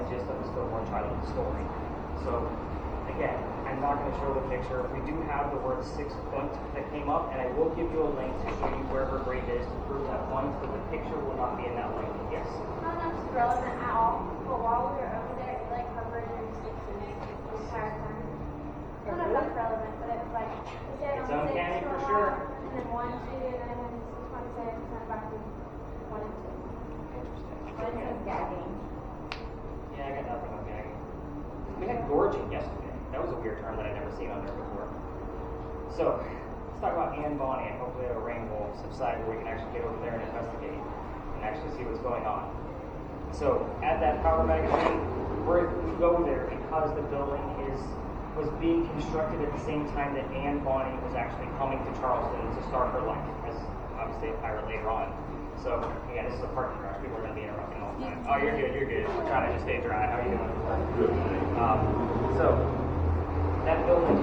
the gist of the stillborn child of the story. So, again, I'm not going to show the picture. We do have the word 6 point that came up, and I will give you a link to show you where her grave is to prove that point, but the picture will not be in that link. Yes? Not that's relevant at all, but while we were over there, it like covered in 6s the entire time. I don't know if that's relevant, but it was like, it said It's on 6 uncanny for for a sure. while, and then 1, 2, and then it went to 6, 1, 6, and then back to 1 and 2. Interesting. But it says gagging. Yeah, I got nothing on gagging. We had gorging yesterday. That was a weird term that I'd never seen on there before. So, let's talk about Anne Bonny, and hopefully the rain will subside where we can actually get over there and investigate and actually see what's going on. So, at that power magazine, we go there because the building was being constructed at the same time that Anne Bonny was actually coming to Charleston to start her life as obviously a pirate later on. So, again, this is a parking garage. People are going to be interrupting all the time. Oh, you're good, you're good. We're trying to just stay dry. How are you doing? So, that building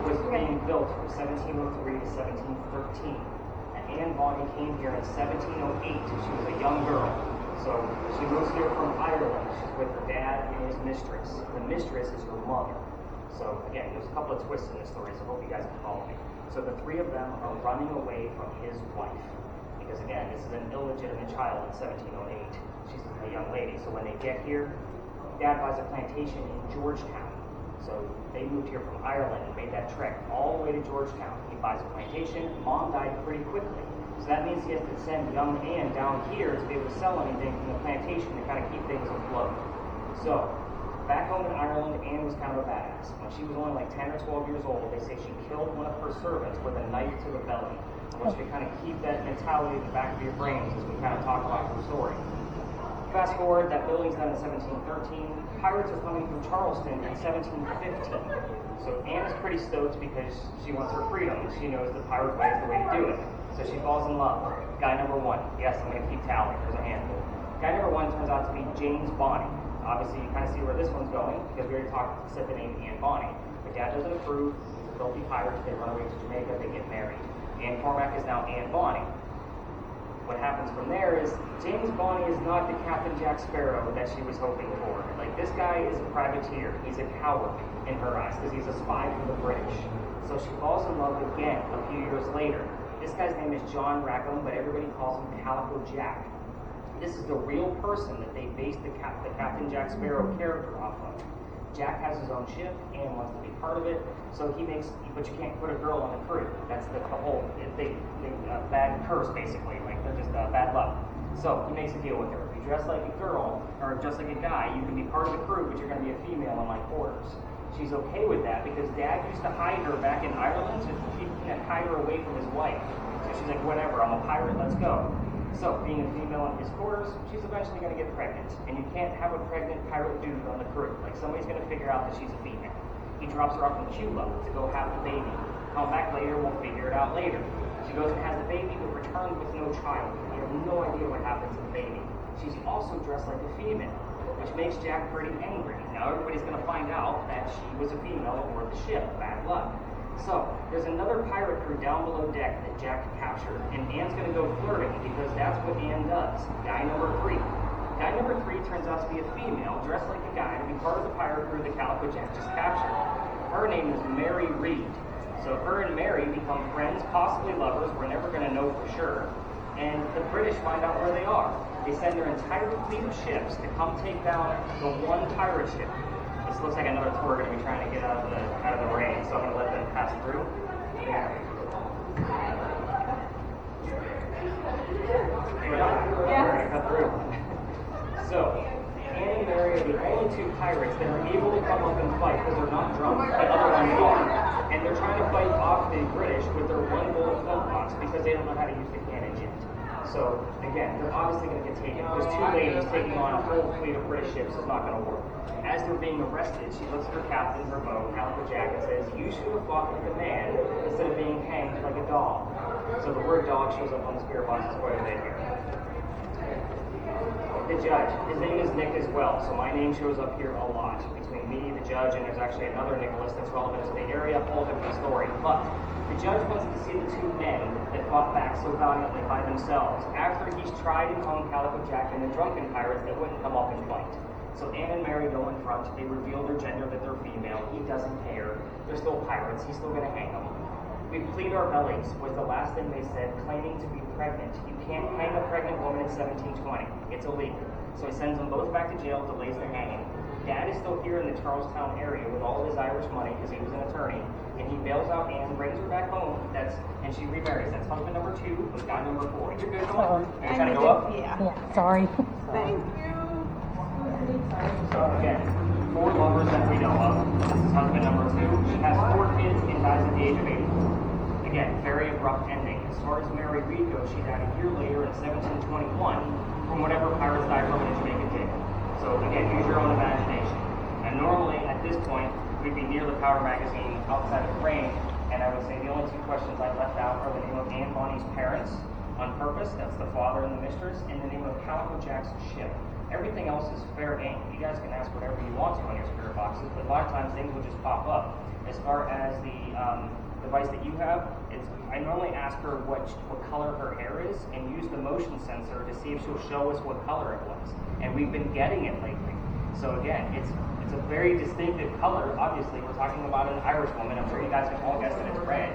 was being built from 1703 to 1713. And Anne Bonny came here in 1708. She was a young girl. So, she moves here from Ireland. She's with her dad and his mistress. The mistress is her mother. So, again, there's a couple of twists in this story, so I hope you guys can follow me. So, the three of them are running away from his wife. Because again, this is an illegitimate child in 1708. She's a young lady. So when they get here, Dad buys a plantation in Georgetown. So they moved here from Ireland and made that trek all the way to Georgetown. He buys a plantation. Mom died pretty quickly. So that means he has to send young Anne down here to be able to sell anything from the plantation to kind of keep things afloat. So back home in Ireland, Anne was kind of a badass. When she was only like 10 or 12 years old, they say she killed one of her servants with a knife to the belly. I want you to kind of keep that mentality in the back of your brains as we kind of talk about the story. Fast forward, that building's done in 1713. Pirates are coming through Charleston in 1715. So Anne is pretty stoked because she wants her freedom. She knows the pirate way is the way to do it. So she falls in love. Guy number 1. Yes, I'm going to keep tally. There's a handful. Guy number 1 turns out to be James Bonny. Obviously, you kind of see where this one's going because we already said the name Anne Bonny. But Dad doesn't approve. He's a filthy pirate. They run away to Jamaica. They get married. Anne Cormac is now Anne Bonny. What happens from there is James Bonny is not the Captain Jack Sparrow that she was hoping for. Like, this guy is a privateer. He's a coward in her eyes because he's a spy for the British. So she falls in love again a few years later. This guy's name is John Rackham, but everybody calls him Calico Jack. This is the real person that they based the Captain Jack Sparrow character off of. Jack has his own ship and wants to be part of it, so he makes, but you can't put a girl on the crew. That's the whole, bad curse basically, like they're just bad luck. So he makes a deal with her. If you dress like a girl, or dress like a guy, you can be part of the crew, but you're going to be a female in my quarters. She's okay with that because Dad used to hide her back in Ireland to hide her away from his wife. So she's like, whatever, I'm a pirate, let's go. So, being a female in his quarters, she's eventually going to get pregnant. And you can't have a pregnant pirate dude on the crew. Like, somebody's going to figure out that she's a female. He drops her off in Cuba to go have the baby. Come back later, we'll figure it out later. She goes and has the baby, but returns with no child. We have no idea what happens to the baby. She's also dressed like a female, which makes Jack pretty angry. Now, everybody's going to find out that she was a female aboard the ship. Bad luck. So, there's another pirate crew down below deck that Jack captured, and Anne's going to go flirting because that's what Anne does. Guy number 3. Guy number 3 turns out to be a female, dressed like a guy, to be part of the pirate crew that Calico Jack just captured. Her name is Mary Reed. So her and Mary become friends, possibly lovers, we're never going to know for sure. And the British find out where they are. They send their entire fleet of ships to come take down the one pirate ship. This looks like another tour going to be trying to get out of the rain, so I'm going to let them pass through. Yeah. Cut through. So, Anne and Mary are the only 2 pirates that are able to come up and fight because they're not drunk, but other ones are. And they're trying to fight off the British with their one gold flintlock because they don't know how to use the cannon yet. So, again, they're obviously going to get taken. There's 2 ladies taking on a whole fleet of British ships is not going to work. As they're being arrested, she looks at her captain, her boat, Calico Jack, and says, you should have fought like a man instead of being hanged like a dog. So the word dog shows up on the spirit box quite a bit here. The judge, his name is Nick as well, so my name shows up here a lot. Between me, the judge, and there's actually another Nicholas that's relevant to the area, whole different story. But the judge wants to see the 2 men that fought back so valiantly by themselves after he's tried to hung Calico Jack and the drunken pirates that wouldn't come up and fight. So Anne and Mary go in front. They reveal their gender, that they're female. He doesn't care. They're still pirates. He's still going to hang them. We plead our bellies was the last thing they said, claiming to be pregnant. You can't hang a pregnant woman in 1720. It's illegal. So he sends them both back to jail, delays the hanging. Dad is still here in the Charlestown area with all of his Irish money because he was an attorney, and he bails out Anne, brings her back home. And she remarries. That's husband number 2 with guy number 4. You're good. Come on. Are you trying to go up? Yeah. Sorry. Thank you. So again, 4 lovers that we know of. This is husband number 2. She has 4 kids and dies at the age of 80. Again, very abrupt ending. As far as Mary Read goes, she died a year later in 1721 from whatever pirates died from in Jamaica did. So again, use your own imagination. And normally at this point, we'd be near the Power magazine outside of the range, and I would say the only 2 questions I left out are the name of Anne Bonny's parents on purpose, that's the father and the mistress, and the name of Calico Jack's ship. Everything else is fair game. You guys can ask whatever you want to on your spirit boxes, but a lot of times things will just pop up. As far as the device that you have, I normally ask her what color her hair is and use the motion sensor to see if she'll show us what color it was. And we've been getting it lately. So again, it's a very distinctive color. Obviously, we're talking about an Irish woman. I'm sure you guys can all guess that it's red.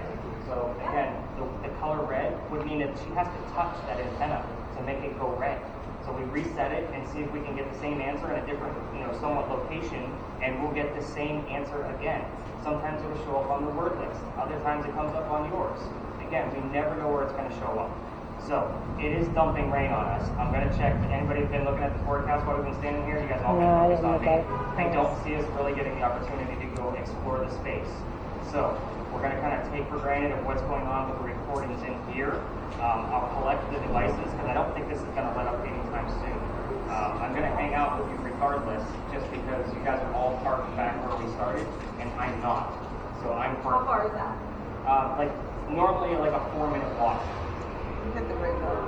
So again, the color red would mean that she has to touch that antenna to make it go red. So we reset it and see if we can get the same answer in a different, somewhat location, and we'll get the same answer again. Sometimes it'll show up on the word list. Other times it comes up on yours. Again, we never know where it's going to show up. So it is dumping rain on us. I'm going to check. Anybody been looking at the forecast while we've been standing here? You guys all been focused on me. I don't see us really getting the opportunity to go explore the space. So we're going to kind of take for granted of what's going on with the recordings in here. I'll collect the devices because I don't think this is going to let up anytime soon. I'm going to hang out with you regardless, just because you guys are all parked back where we started, and I'm not. So I'm parked. How far is that? Normally like a 4-minute walk. You hit the radar.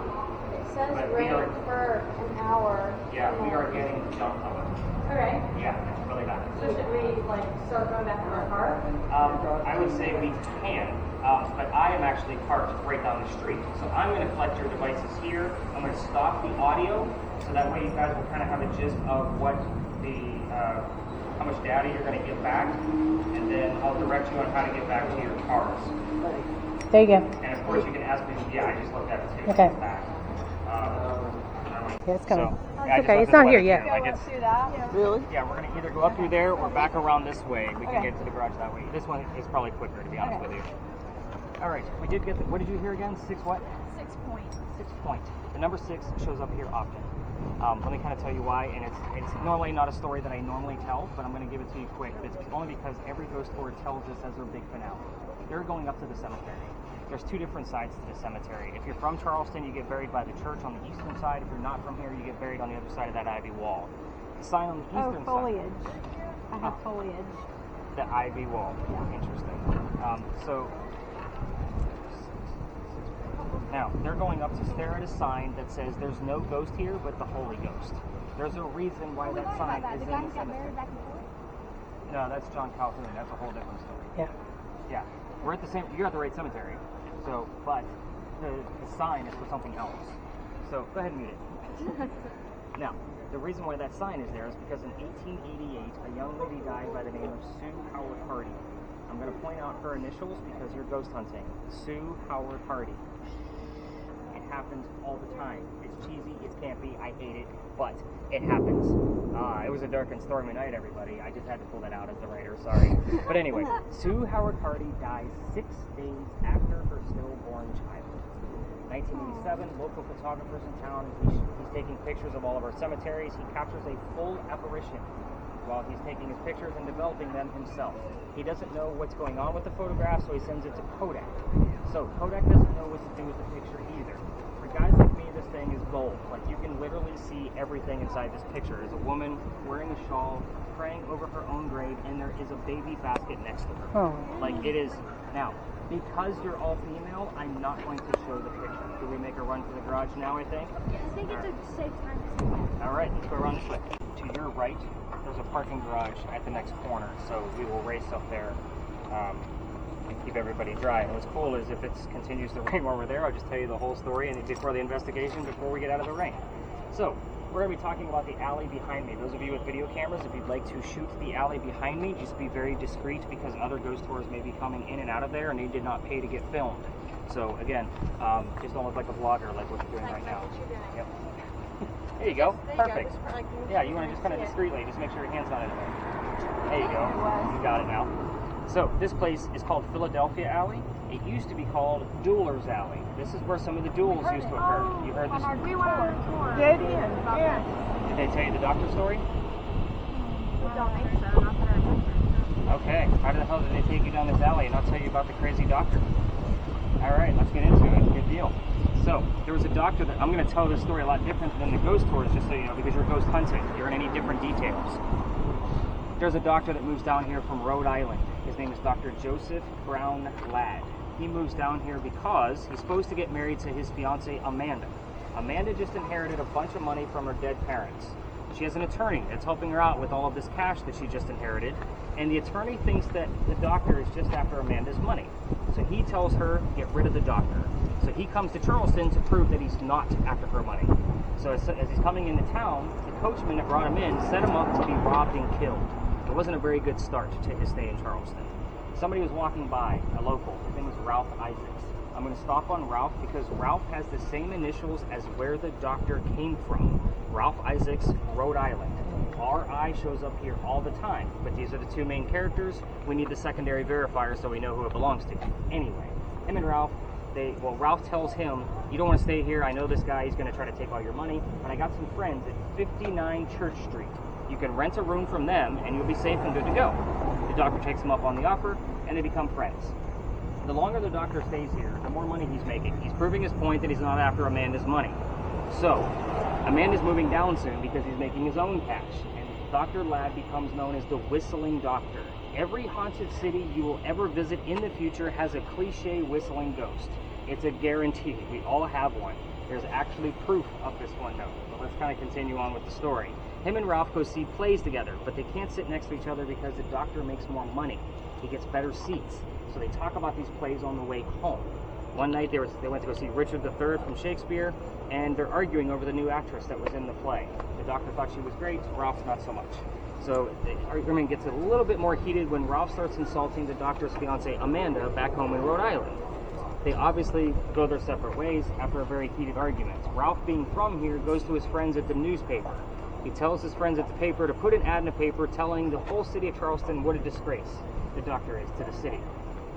It says But rain for an hour. Yeah, we are getting jumped on. Okay. Yeah, it's really bad. So should we start going back to our car? I would say we can, but I am actually parked right down the street. So I'm going to collect your devices here. I'm going to stop the audio, so that way you guys will kind of have a gist of what how much data you're going to get back, and then I'll direct you on how to get back to your cars. There you go. And of course you can ask me, I just looked at it too. Okay. Back. Yeah, it's coming. It's okay, it's not here yet. Let's do that. Really? Yeah, we're going to either go up through there or back around this way. We can get to the garage that way. This one is probably quicker, to be honest with you. All right, we did get what did you hear again? 6 what? 6 point. 6 point. The number 6 shows up here often. Let me kind of tell you why, and it's normally not a story that I normally tell, but I'm going to give it to you quick. It's only because every ghost story tells this as their big finale. They're going up to the cemetery. There's 2 different sides to the cemetery. If you're from Charleston, you get buried by the church on the eastern side. If you're not from here, you get buried on the other side of that ivy wall. The sign on the eastern foliage. side. I have foliage. The ivy wall. Yeah. Interesting. Now, they're going up to stare at a sign that says there's no ghost here but the Holy Ghost. There's a reason why that sign is in the cemetery. No, that's John Calhoun. That's a whole different story. Yeah. Yeah. We're at the same, you're at the right cemetery. So, but the sign is for something else. So, go ahead and mute it. Now, the reason why that sign is there is because in 1888, a young lady died by the name of Sue Howard Hardy. I'm going to point out her initials because you're ghost hunting. Sue Howard Hardy. It happens all the time. It's cheesy, it's campy, I hate it, but it happens. It was a dark and stormy night, everybody. I just had to pull that out as the writer, sorry. But anyway, Sue Howard Hardy dies 6 days after her stillborn child. 1987, local photographers in town, he's taking pictures of all of our cemeteries. He captures a full apparition while he's taking his pictures and developing them himself. He doesn't know what's going on with the photograph, so he sends it to Kodak. So Kodak doesn't know what to do with the picture either. For guys like me, this thing is gold. Like, you can literally see everything inside this picture. There's a woman wearing a shawl, praying over her own grave, and there is a baby basket next to her. Oh. Like, it is... Now, because you're all female, I'm not going to show the picture. Do we make a run for the garage now, I think? Yeah, I think it's a safe time. All right, let's go around this way. To your right, there's a parking garage at the next corner, so we will race up there and keep everybody dry. And what's cool is if it continues to rain while we're there, I'll just tell you the whole story and before the investigation, before we get out of the rain. So, we're going to be talking about the alley behind me. Those of you with video cameras, if you'd like to shoot the alley behind me, just be very discreet because other ghost tours may be coming in and out of there and they did not pay to get filmed. So again, just don't look like a vlogger like what you're doing right now. Yep. There you go. Perfect. Yeah, you want to just kind of discreetly, just make sure your hand's not in the way. There you go. You got it now. So this place is called Philadelphia Alley. It used to be called Duelers Alley. This is where some of the duels used to occur. You heard this We before? went on a tour. Did yeah. Did they tell you the doctor story? We don't think so. Not that I remember. Okay. How the hell did they take you down this alley and not tell you about the crazy doctor? All right, let's get into it. Good deal. So there was a doctor that I'm going to tell this story a lot different than the ghost tours, just so you know, because you're ghost hunting. You're in any different details. There's a doctor that moves down here from Rhode Island. His name is Dr. Joseph Brown Ladd. He moves down here because he's supposed to get married to his fiancée, Amanda. Amanda just inherited a bunch of money from her dead parents. She has an attorney that's helping her out with all of this cash that she just inherited, and the attorney thinks that the doctor is just after Amanda's money. So he tells her, get rid of the doctor. So he comes to Charleston to prove that he's not after her money. So as he's coming into town, the coachman that brought him in set him up to be robbed and killed. It wasn't a very good start to his stay in Charleston. Somebody was walking by, a local. His name was Ralph Isaacs. I'm going to stop on Ralph because Ralph has the same initials as where the doctor came from. Ralph Isaacs, Rhode Island. RI shows up here all the time, but these are the two main characters. We need the secondary verifier so we know who it belongs to. Anyway, him and Ralph, Ralph tells him, you don't want to stay here. I know this guy. He's going to try to take all your money. But I got some friends at 59 Church Street. You can rent a room from them and you'll be safe and good to go. The doctor takes him up on the offer and they become friends. The longer the doctor stays here, the more money he's making. He's proving his point that he's not after Amanda's money. So, Amanda's moving down soon because he's making his own cash. And Dr. Ladd becomes known as the Whistling Doctor. Every haunted city you will ever visit in the future has a cliche whistling ghost. It's a guarantee. We all have one. There's actually proof of this one though. So let's kind of continue on with the story. Him and Ralph go see plays together, but they can't sit next to each other because the doctor makes more money. He gets better seats. So they talk about these plays on the way home. One night they went to go see Richard III from Shakespeare, and they're arguing over the new actress that was in the play. The doctor thought she was great, Ralph's not so much. So the argument gets a little bit more heated when Ralph starts insulting the doctor's fiancée, Amanda, back home in Rhode Island. They obviously go their separate ways after a very heated argument. Ralph, being from here, goes to his friends at the newspaper. He tells his friends at the paper to put an ad in the paper telling the whole city of Charleston what a disgrace the doctor is to the city.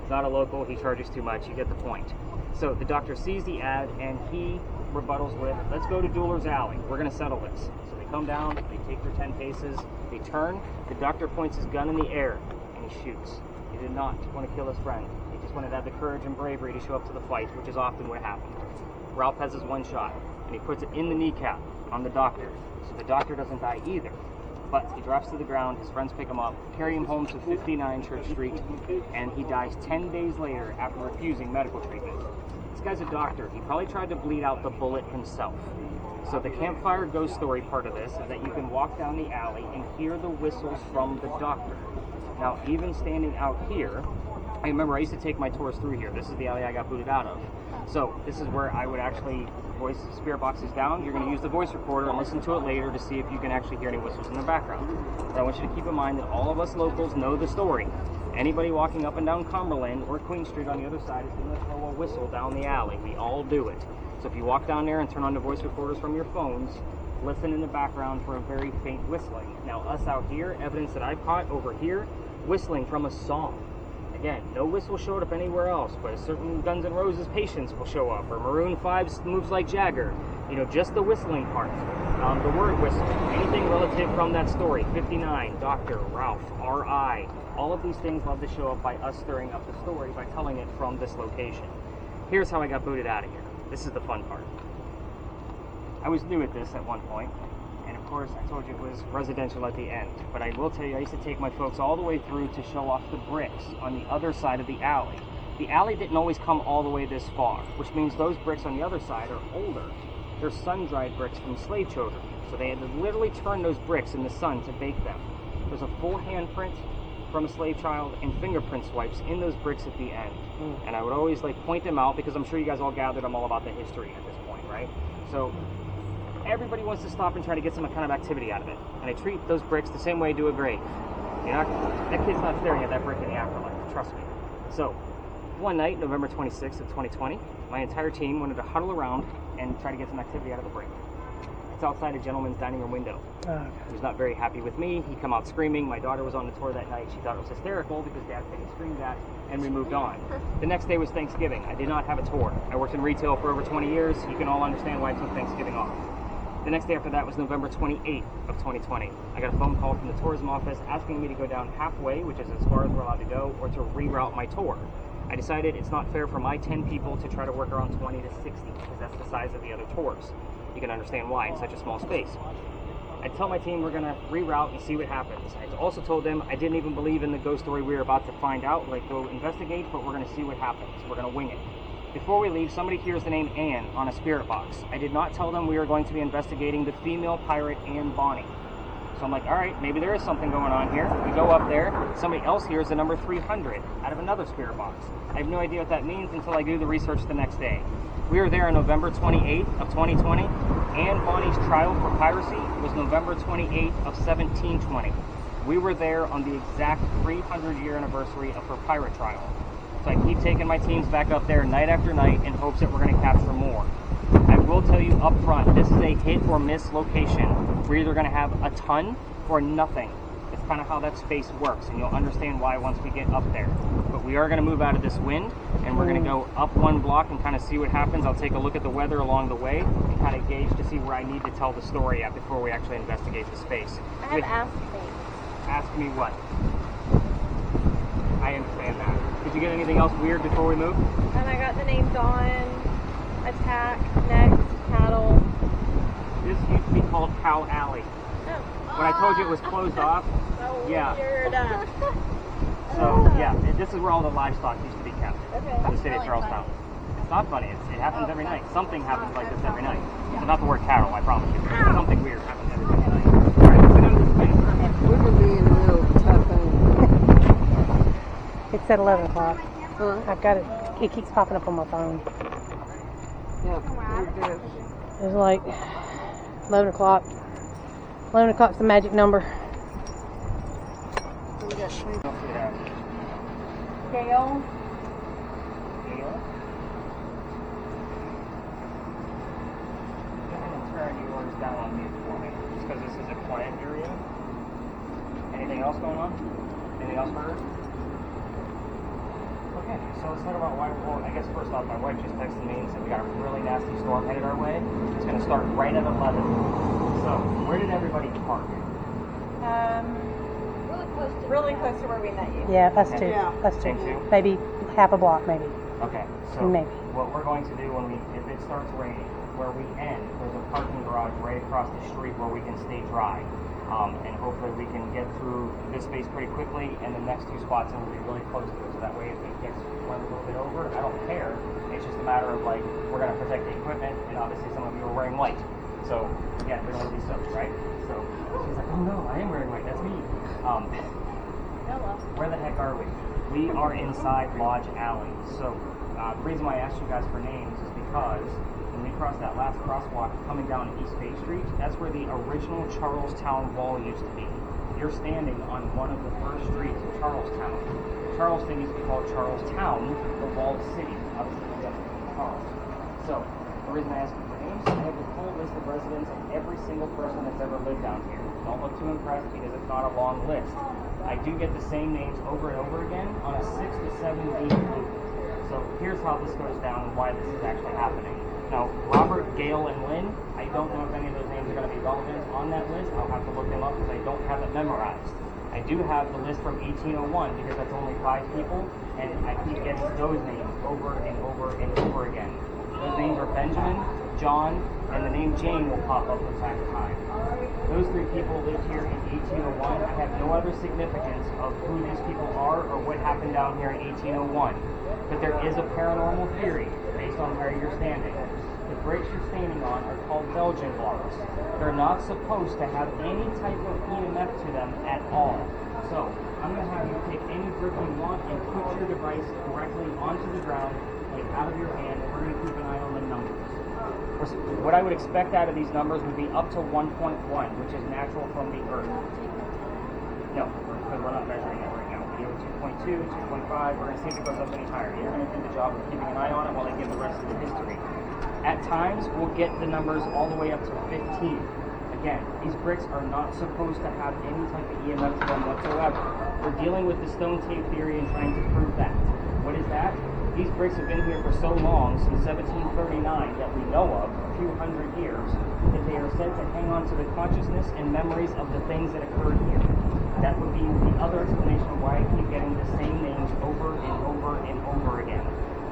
He's not a local, he charges too much, you get the point. So the doctor sees the ad and he rebuttals with, let's go to Duelers Alley, we're going to settle this. So they come down, they take their 10 paces, they turn, the doctor points his gun in the air and he shoots. He did not want to kill his friend. He just wanted to have the courage and bravery to show up to the fight, which is often what happened. Ralph has his one shot and he puts it in the kneecap on the doctor. So the doctor doesn't die either. But he drops to the ground, his friends pick him up, carry him home to 59 Church Street, and he dies 10 days later after refusing medical treatment. This guy's a doctor. He probably tried to bleed out the bullet himself. So the campfire ghost story part of this is that you can walk down the alley and hear the whistles from the doctor. Now, even standing out here, I remember I used to take my tours through here. This is the alley I got booted out of. So this is where I would actually voice spirit boxes down. You're going to use the voice recorder and listen to it later to see if you can actually hear any whistles in the background. But I want you to keep in mind that all of us locals know the story. Anybody walking up and down Cumberland or Queen Street on the other side is going to throw a whistle down the alley. We all do it. So if you walk down there and turn on the voice recorders from your phones, listen in the background for a very faint whistling. Now us out here, evidence that I've caught over here, whistling from a song. Again, no whistle showed up anywhere else, but a certain Guns N' Roses Patience will show up, or Maroon 5's Moves Like Jagger. You know, just the whistling part. The word whistle, anything relative from that story. 59, Doctor, Ralph, R.I. All of these things love to show up by us stirring up the story by telling it from this location. Here's how I got booted out of here. This is the fun part. I was new at this at one point. And of course, I told you it was residential at the end. But I will tell you, I used to take my folks all the way through to show off the bricks on the other side of the alley. The alley didn't always come all the way this far, which means those bricks on the other side are older. They're sun-dried bricks from slave children. So they had to literally turn those bricks in the sun to bake them. There's a full handprint from a slave child and fingerprint swipes in those bricks at the end. And I would always point them out because I'm sure you guys all gathered I'm all about the history at this point, right? So everybody wants to stop and try to get some kind of activity out of it. And I treat those bricks the same way I do a grave. That kid's not staring at that brick in the afterlife, trust me. So, one night, November 26th of 2020, my entire team wanted to huddle around and try to get some activity out of the brick. It's outside a gentleman's dining room window. He was not very happy with me. He come out screaming. My daughter was on the tour that night. She thought it was hysterical because Dad's getting screamed at, and we moved on. The next day was Thanksgiving. I did not have a tour. I worked in retail for over 20 years. You can all understand why I took Thanksgiving off. The next day after that was November 28th of 2020. I got a phone call from the tourism office asking me to go down halfway, which is as far as we're allowed to go, or to reroute my tour. I decided it's not fair for my 10 people to try to work around 20 to 60 because that's the size of the other tours. You can understand why in such a small space. I tell my team we're going to reroute and see what happens. I also told them I didn't even believe in the ghost story we were about to find out, like go investigate, but we're going to see what happens. We're going to wing it. Before we leave, somebody hears the name Anne on a spirit box. I did not tell them we were going to be investigating the female pirate Anne Bonny. So I'm like, all right, maybe there is something going on here. We go up there. Somebody else hears the number 300 out of another spirit box. I have no idea what that means until I do the research the next day. We were there on November 28th of 2020. Anne Bonny's trial for piracy was November 28th of 1720. We were there on the exact 300-year anniversary of her pirate trial. So I keep taking my teams back up there night after night in hopes that we're going to capture more. I will tell you up front, this is a hit or miss location. We're either going to have a ton or nothing. It's kind of how that space works, and you'll understand why once we get up there. But we are going to move out of this wind, and we're going to go up one block and kind of see what happens. I'll take a look at the weather along the way and kind of gauge to see where I need to tell the story at before we actually investigate the space. I have asked things. Ask me what? I understand that. Did you get anything else weird before we move? And I got the name Dawn, Attack, Next, Cattle. This used to be called Cow Alley. Oh. When I told you it was closed off, So yeah. weird. So yeah, this is where all the livestock used to be kept Okay. in the city of Charlestown. It's not funny. It happens every night. Something happens like this every night. So not the word cattle, I promise you. Something weird happens every night. All right, let's get into this thing. We were being real tough on It's at 11 o'clock. Huh? I've got it. It keeps popping up on my phone. Yeah, we're good. It's like 11 o'clock. 11 o'clock's the magic number. So we got 20. What else do we have? Dale. Gale? Go ahead and turn yours down on these for me, just because this is a quiet area. Anything else going on? Anything else heard? Okay, so let's talk about why. Well, I guess first off, my wife just texted me and said we got a really nasty storm headed our way. It's going to start right at 11. So, where did everybody park? Really close to where we met you. Yeah, us too. Yeah. Us too. Same too? Maybe half a block, maybe. Okay, so Maybe. what we're going to do if it starts raining, where we end, there's a parking garage right across the street where we can stay dry. And hopefully we can get through this space pretty quickly, and the next two spots and we'll be really close to it. So that way if it gets run a little bit over, I don't care. It's just a matter of like, we're going to protect the equipment, and obviously some of you are wearing white. So again, we don't want to be soaked, right? So she's like, oh no, I am wearing white, that's me. Where the heck are we? We are inside Lodge Alley. So the reason why I asked you guys for names is because when we crossed that last crosswalk coming down East Bay Street, that's where the original Charlestown Wall used to be. You're standing on one of the first streets of Charlestown. Charleston used to be called Charlestown, the walled city. Obviously, we have Charles. So the reason I asked you for names, I have the full list of residents of every single person that's ever lived down here. Don't look too impressed because it's not a long list. I do get the same names over and over again on a 6 to 7 week loop. So here's how this goes down and why this is actually happening. Now, Robert, Gail, and Lynn, I don't know if any of those names are going to be relevant on that list. I'll have to look them up because I don't have it memorized. I do have the list from 1801 because that's only 5 people, and I keep getting those names over and over and over again. Those names are Benjamin, John, and the name Jane will pop up from time to time. Those 3 people lived here in 1801. I have no other significance of who these people are or what happened down here in 1801. But there is a paranormal theory based on where you're standing. The bricks you're standing on are called Belgian blocks. They're not supposed to have any type of EMF to them at all. So, I'm going to have you take any brick you want and put your device directly onto the ground, like out of your hand, and we're going to keep an eye on the numbers. What I would expect out of these numbers would be up to 1.1, which is natural from the Earth. No, because we're not measuring it right now. We do 2.2, 2.5. We're going to see if it goes up any higher. You're going to do the job of keeping an eye on it while they give the rest of the history. At times, we'll get the numbers all the way up to 15. Again, these bricks are not supposed to have any type of EMF to them whatsoever. We're dealing with the stone tape theory and trying to prove that. What is that? These bricks have been here for so long, since 1739, that we know of, a few hundred years, that they are said to hang on to the consciousness and memories of the things that occurred here. That would be the other explanation of why I keep getting the same names over and over and over again.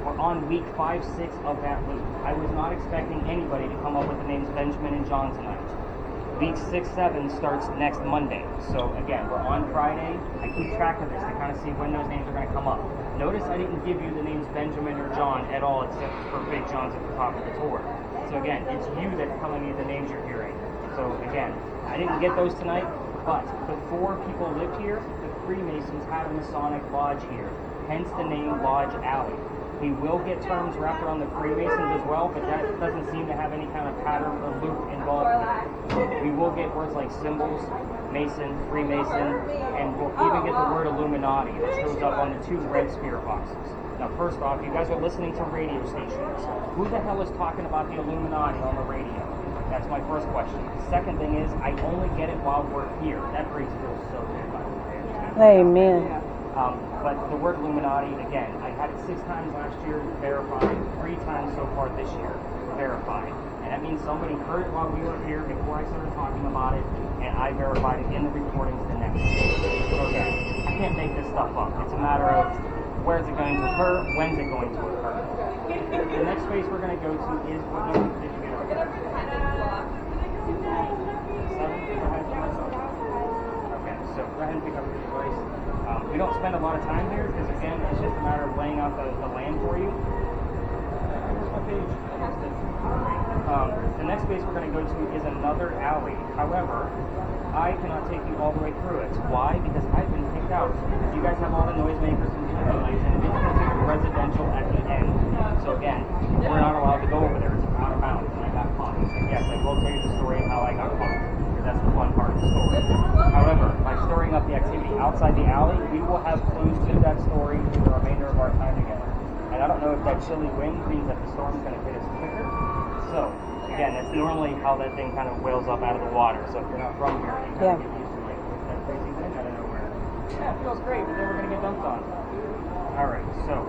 We're on week 5, 6 of that loop. I was not expecting anybody to come up with the names Benjamin and John tonight. Week 6, 7 starts next Monday. So again, we're on Friday. I keep track of this to kind of see when those names are going to come up. Notice I didn't give you the names Benjamin or John at all, except for Big John's at the top of the tour. So again, it's you that's telling me the names you're hearing. So again, I didn't get those tonight, but before people lived here, the Freemasons had a Masonic lodge here, hence the name Lodge Alley. We will get terms wrapped around the Freemasons as well, but that doesn't seem to have any kind of pattern or loop involved with it. We will get words like symbols, Mason, Freemason, and we'll even get the word Illuminati that shows up on the 2 red spirit boxes. Now, first off, you guys are listening to radio stations. Who the hell is talking about the Illuminati on the radio? That's my first question. The second thing is, I only get it while we're here. That breeze feels so good, by the way. Amen. But the word Illuminati, again, I had it 6 times last year, verified, 3 times so far this year, verified. And that means somebody heard it while we were here before I started talking about it, and I verified it in the recordings the next day. So again, I can't make this stuff up. It's a matter of where is it going to occur, when's it going to occur. The next space we're going to go to is, what number did you get on? 7? Okay, so go ahead and pick up your device. We don't spend a lot of time here because, again, it's just a matter of laying out the land for you. Here's my page. The next space we're going to go to is another alley. However, I cannot take you all the way through it. Why? Because I've been kicked out. You guys have all the noisemakers and different lights, and it's considered residential at the end. So again, we're not allowed to go over there. It's out of bounds, and I got caught. And yes, I will tell you the story of how I got caught, because that's the fun part of the story. However, by storing up the activity outside the alley, we will have clues to that story through the remainder of our time together. And I don't know if that chilly wind means that the storm's going to hit us quicker. So, again, that's normally how that thing kind of wails up out of the water. So if you're not from here, you kind of get used to like, what's that crazy wind out of nowhere? Yeah, it feels great, but then we're going to get dumped on. Alright, so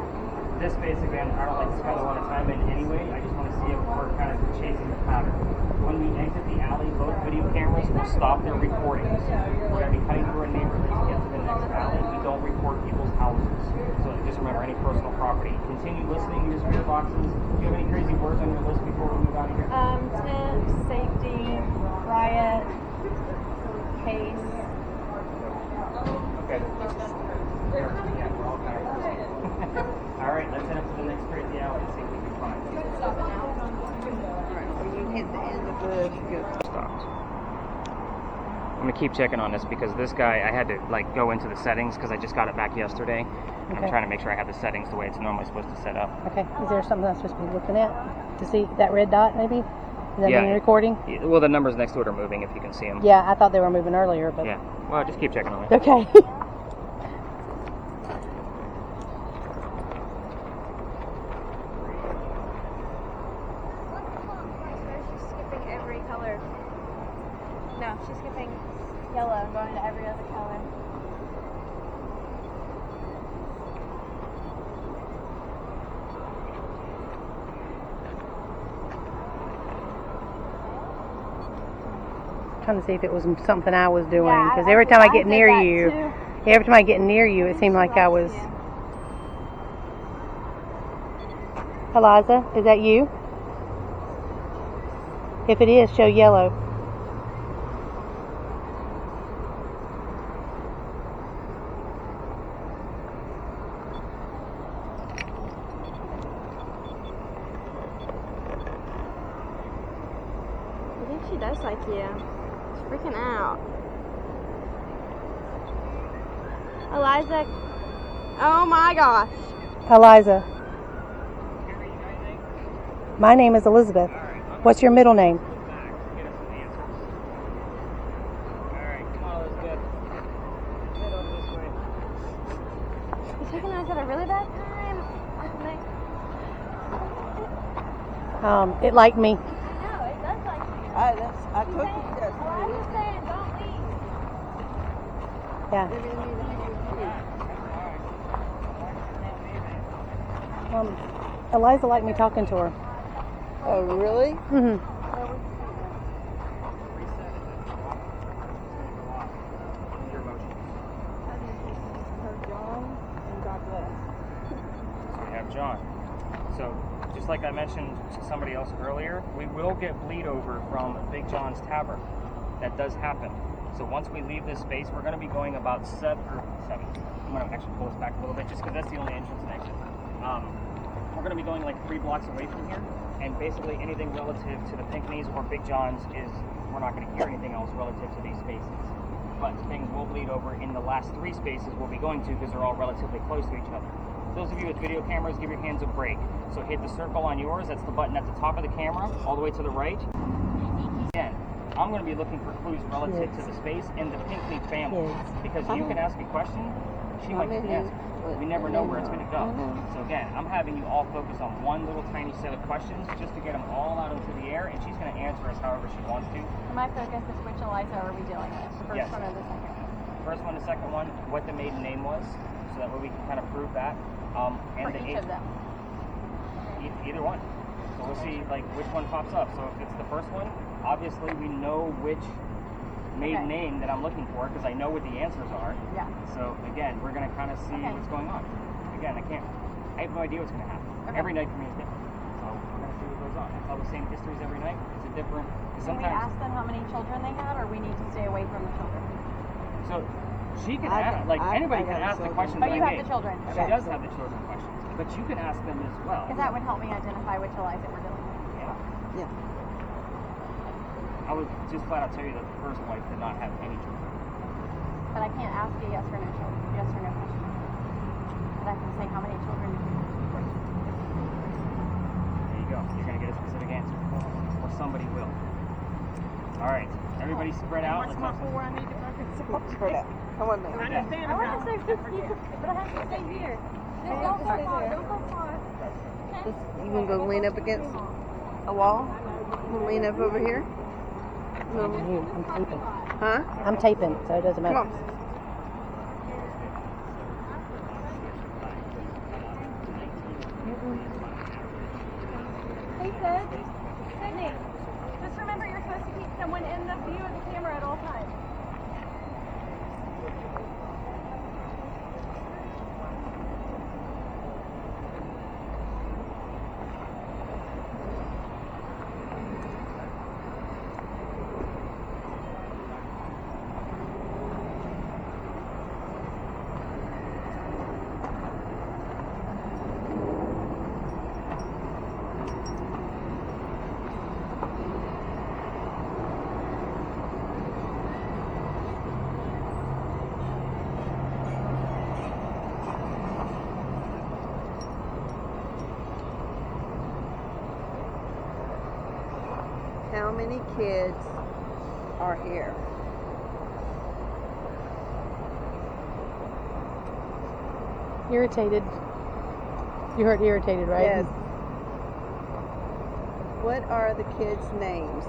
this space, again, I don't like to spend a lot of time in anyway. I just want to see if we're kind of chasing the pattern. When we exit the alley, both video cameras will stop their recordings. We're going to be cutting through a neighborhood to get to the next alley. We don't record people's houses. So just remember, any personal property. Continue listening to your spirit boxes. Do you have any crazy words on your list before we move out of here? Tent, safety, riot, case. Okay. Yeah, we're all kind of Alright, let's head up to the next crazy alley and see if we can find it. When you hit the end of the Stopped. I'm gonna keep checking on this because this guy, I had to like go into the settings because I just got it back yesterday, and I'm trying to make sure I have the settings the way it's normally supposed to set up. Okay. Is there something I'm supposed to be looking at to see that red dot? Maybe. Is that being recording? Yeah, well, the numbers next to it are moving if you can see them. Yeah, I thought they were moving earlier, but Yeah. Well, just keep checking on it. okay. She's skipping every color. No, she's skipping yellow and going to every other color. Trying to see if it was something I was doing, Yeah, because every time I get did near that you, too. every time I get near you, it seemed like I was. Eliza, is that you? If it is, show yellow. I think she does like you. She's freaking out. Eliza. Oh my gosh. Eliza. My name is Elizabeth. Alright, What's your middle name? Get us some answers. Alright, come on, Elizabeth. Head over this way. You're taking us at a really bad time. It liked me. I know, it does like you. I took you guys. Well, I'm just saying, don't leave. Yeah. Maybe I need to hang with you. Eliza liked me talking to her. Oh, really? Mm-hmm. Your emotions. So John and God bless. So we have John. So, just like I mentioned to somebody else earlier, we will get bleed over from Big John's Tavern. That does happen. So once we leave this space, we're going to be going about seven. I'm going to actually pull this back a little bit just because that's the only entrance and exit. We're going to be going like 3 blocks away from here, and basically anything relative to the Pinckneys or Big John's is, we're not going to hear anything else relative to these spaces. But things will bleed over in the last 3 spaces we'll be going to because they're all relatively close to each other. Those of you with video cameras, give your hands a break. So hit the circle on yours, that's the button at the top of the camera, all the way to the right. Again, I'm going to be looking for clues relative to the space and the Pinckney family. Because you can ask a question, she might get the answer. We never know where it's going to go. So again, I'm having you all focus on one little tiny set of questions just to get them all out into the air, and she's going to answer us however she wants to. My focus is which Eliza are we dealing with? The first one or the second one? First one, the second one, what the maiden name was, so that way we can kind of prove that. And For the each of them. Either one. So we'll see like which one pops up. So if it's the first one, obviously we know which maiden name that I'm looking for because I know what the answers are. Yeah. So again, we're gonna kind of see what's going on. Again, I have no idea what's gonna happen. Okay. Every night for me is different. So we're gonna see what goes on. I tell the same histories every night. It's a different. Can we ask them how many children they had, or we need to stay away from the children? So she can ask, like anybody can ask the questions. But you I have made. the children. She does have the children questions, but you can ask them as well. Because that would help me identify which Eliza we're dealing with. Yeah. I would just flat out tell you that the first wife did not have any children. But I can't ask a yes or no question. But I can say how many children did you have? There you go. You're going to get a specific answer. Or somebody will. All right. Everybody spread out. Let's not Spread out. Come on, man. I want to stay with you, but I have to stay here. Just don't go far. Don't go far. You gonna go lean up against a wall? You gonna lean up over here? No. I'm taping. Huh? I'm taping, so it doesn't matter. Come on. Hey, Sid. Sydney, just remember you're supposed to keep someone in the view of the camera at all times. How many kids are here? Irritated. You heard irritated, right? Yes. What are the kids' names?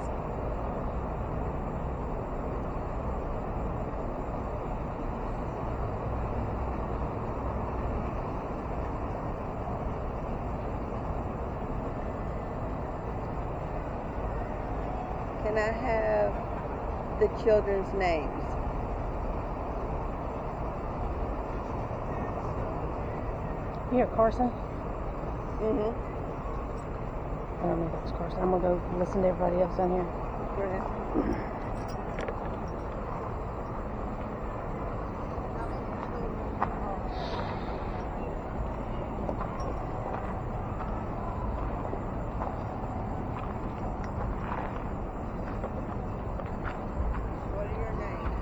Can I have the children's names? You hear Carson? Mm-hmm. I don't know if it was Carson. I'm going to go listen to everybody else down here. Go ahead. What are your names?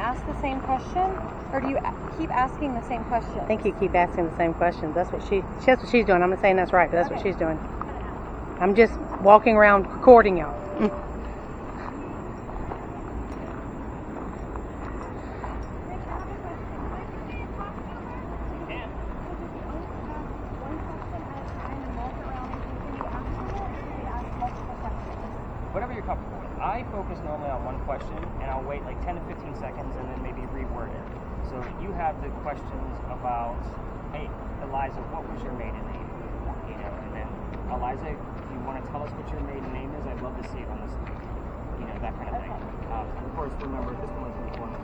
ask the same question, or do you keep asking the same question? I think you keep asking the same questions. That's what she's doing. I'm not saying that's right, but that's what she's doing. I'm just walking around recording y'all. Whatever you're comfortable with. I focus normally on one question, and I'll wait like 10 to 15 seconds and then maybe reword it. So you have the questions about, hey, Eliza, what was your maiden name? You know, and then, Eliza, if you want to tell us what your maiden name is, I'd love to see it on the screen. You know, that kind of thing. Of course, remember, this one is important.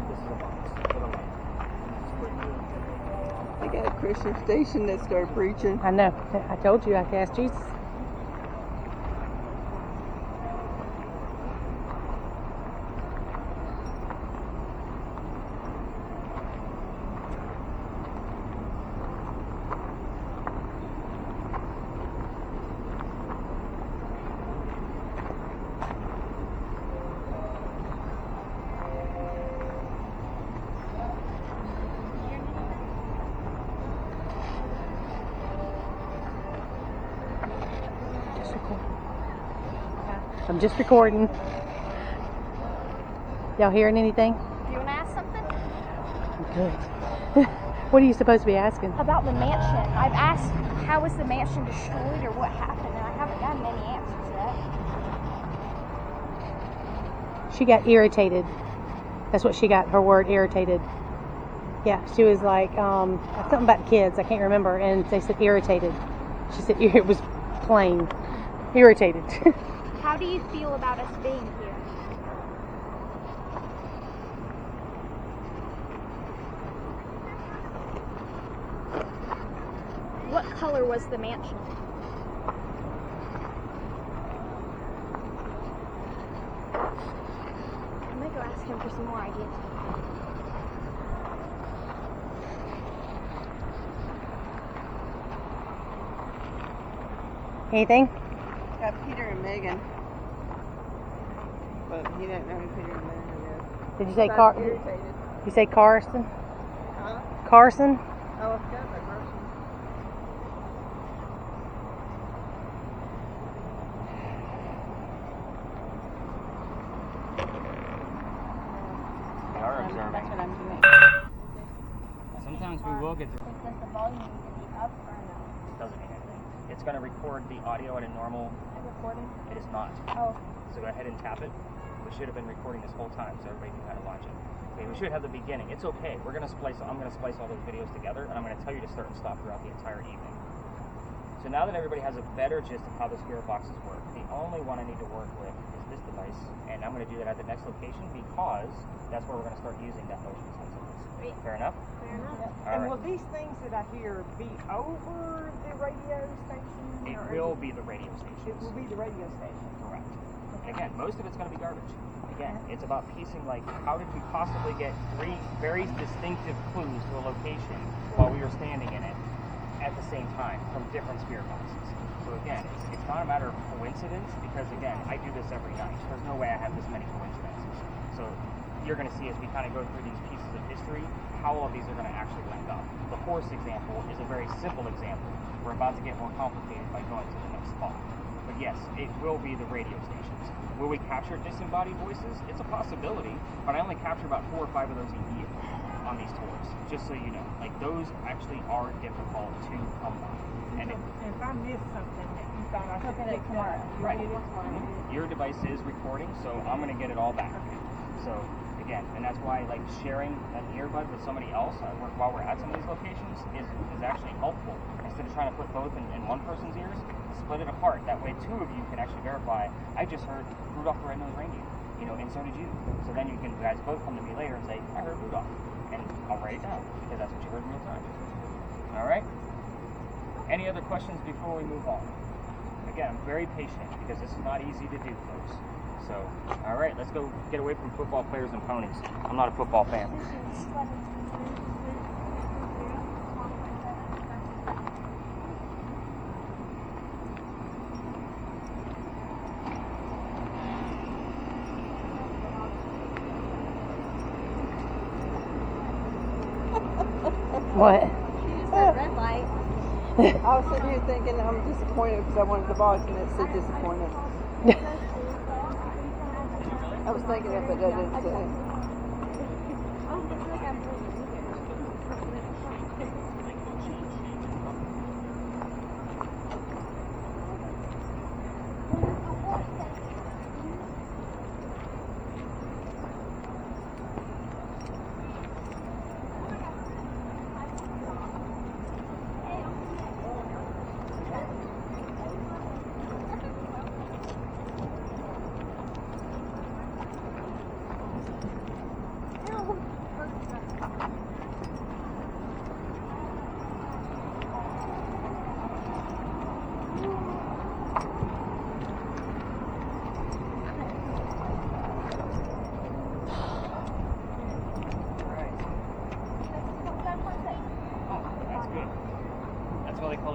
This is a bonus for the life. They got a Christian station that started preaching. I know. I told you I could ask Jesus. I'm just recording. Y'all hearing anything? Do you want to ask something? Good. What are you supposed to be asking? About the mansion. I've asked how was the mansion destroyed or what happened, and I haven't gotten any answers yet. She got irritated. That's what she got, her word, irritated. Yeah, she was like, something about kids, I can't remember, and they said irritated. She said it was plain. Irritated. How do you feel about us being here? What color was the mansion? I'm gonna go ask him for some more ideas. Anything? Got Peter and Megan. But he didn't know who Peter and Megan is. Did you say Irritated. You say Carson? Huh? Carson? Oh, I forgot about Carson. They are observing. That's what I'm doing. Sometimes we will get to... Does the volume need to be up or no? Doesn't mean anything. It's going to record the audio at a normal... Recording? It is not. Oh. So go ahead and tap it. We should have been recording this whole time so everybody knew how to watch it. Okay, we should have the beginning. It's okay. I'm going to splice all those videos together, and I'm going to tell you to start and stop throughout the entire evening. So now that everybody has a better gist of how the spirit boxes work, the only one I need to work with is this device, and I'm going to do that at the next location because that's where we're going to start using that motion sensor. Fair enough? Fair enough. All right. Will these things that I hear be over the radio station? It or will be the radio stations. It will be the radio station. Correct. And again, most of it's going to be garbage. Again, it's about piecing, like, how did we possibly get 3 very distinctive clues to a location while we were standing in it at the same time from different spirit boxes. So again, it's not a matter of coincidence because, again, I do this every night. There's no way I have this many coincidences. So you're going to see as we kind of go through these pieces of history, how all of these are going to actually link up. The horse example is a very simple example. We're about to get more complicated by going to the next spot. But yes, it will be the radio stations. Will we capture disembodied voices? It's a possibility, but I only capture about 4 or 5 of those a year on these tours, just so you know. Like, those actually are difficult to come by. And if I miss something that you thought I should pick tomorrow. up, right. Your device is recording, so I'm going to get it all back. So again, and that's why, like, sharing an earbud with somebody else while we're at some of these locations is actually helpful. Instead of trying to put both in one person's ears, split it apart. That way 2 of you can actually verify, I just heard Rudolph the Red-Nosed Reindeer, you know, and so did you. So then you guys both come to me later and say, I heard Rudolph, and I'll write it down because that's what you heard in real time. All right? Any other questions before we move on? Again, I'm very patient because this is not easy to do, folks. So, all right, let's go get away from football players and ponies. I'm not a football fan. What? You just said red light. I was sitting here thinking I'm disappointed because I wanted the box and it said disappointed. I was thinking it, but I didn't say it.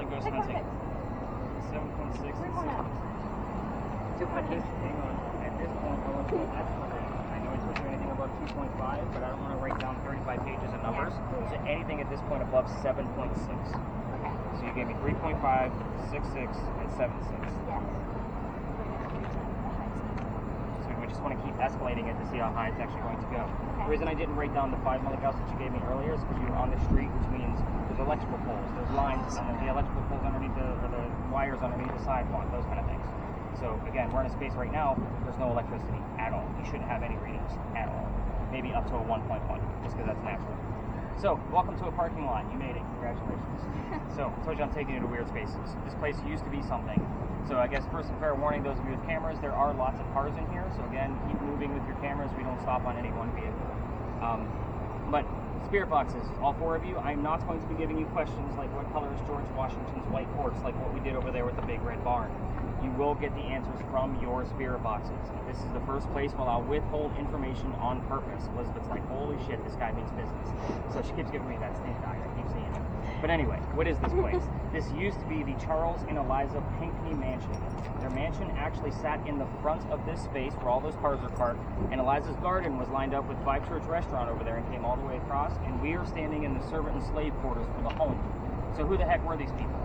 Ghost hunting. 7.6 and 6. Hang on. At this point, I want to go escalate. I know I told you anything above 2.5, but I don't want to write down 35 pages of numbers. So anything at this point above 7.6. Okay. So you gave me 3.5, 6.6, and 7.6. Yes. So we just want to keep escalating it to see how high it's actually going to go. The reason I didn't write down the 5 milligauss that you gave me earlier is because you were on the street, which means there's electrical poles, there's lines, and the electrical poles underneath the wires underneath the sidewalk, those kind of things. So again, we're in a space right now, there's no electricity at all. You shouldn't have any readings at all. Maybe up to a 1.1, just because that's natural. So, welcome to a parking lot. You made it. Congratulations. So, I told you I'm taking you to weird spaces. This place used to be something. So, I guess first and fair warning, those of you with cameras, there are lots of cars in here. So, again, keep moving with your cameras. We don't stop on any one vehicle. But spirit boxes, all 4 of you, I'm not going to be giving you questions like what color is George Washington's white horse, like what we did over there with the big red barn. You will get the answers from your spirit boxes. This is the first place where I'll withhold information on purpose. Elizabeth's like, holy shit, this guy means business. So she keeps giving me that stink eye. I keep seeing it. But anyway, what is this place? This used to be the Charles and Eliza Pinckney mansion. Their mansion actually sat in the front of this space where all those cars are parked, and Eliza's garden was lined up with 5 Church Restaurant over there and came all the way across, and we are standing in the servant and slave quarters for the home. So who the heck were these people?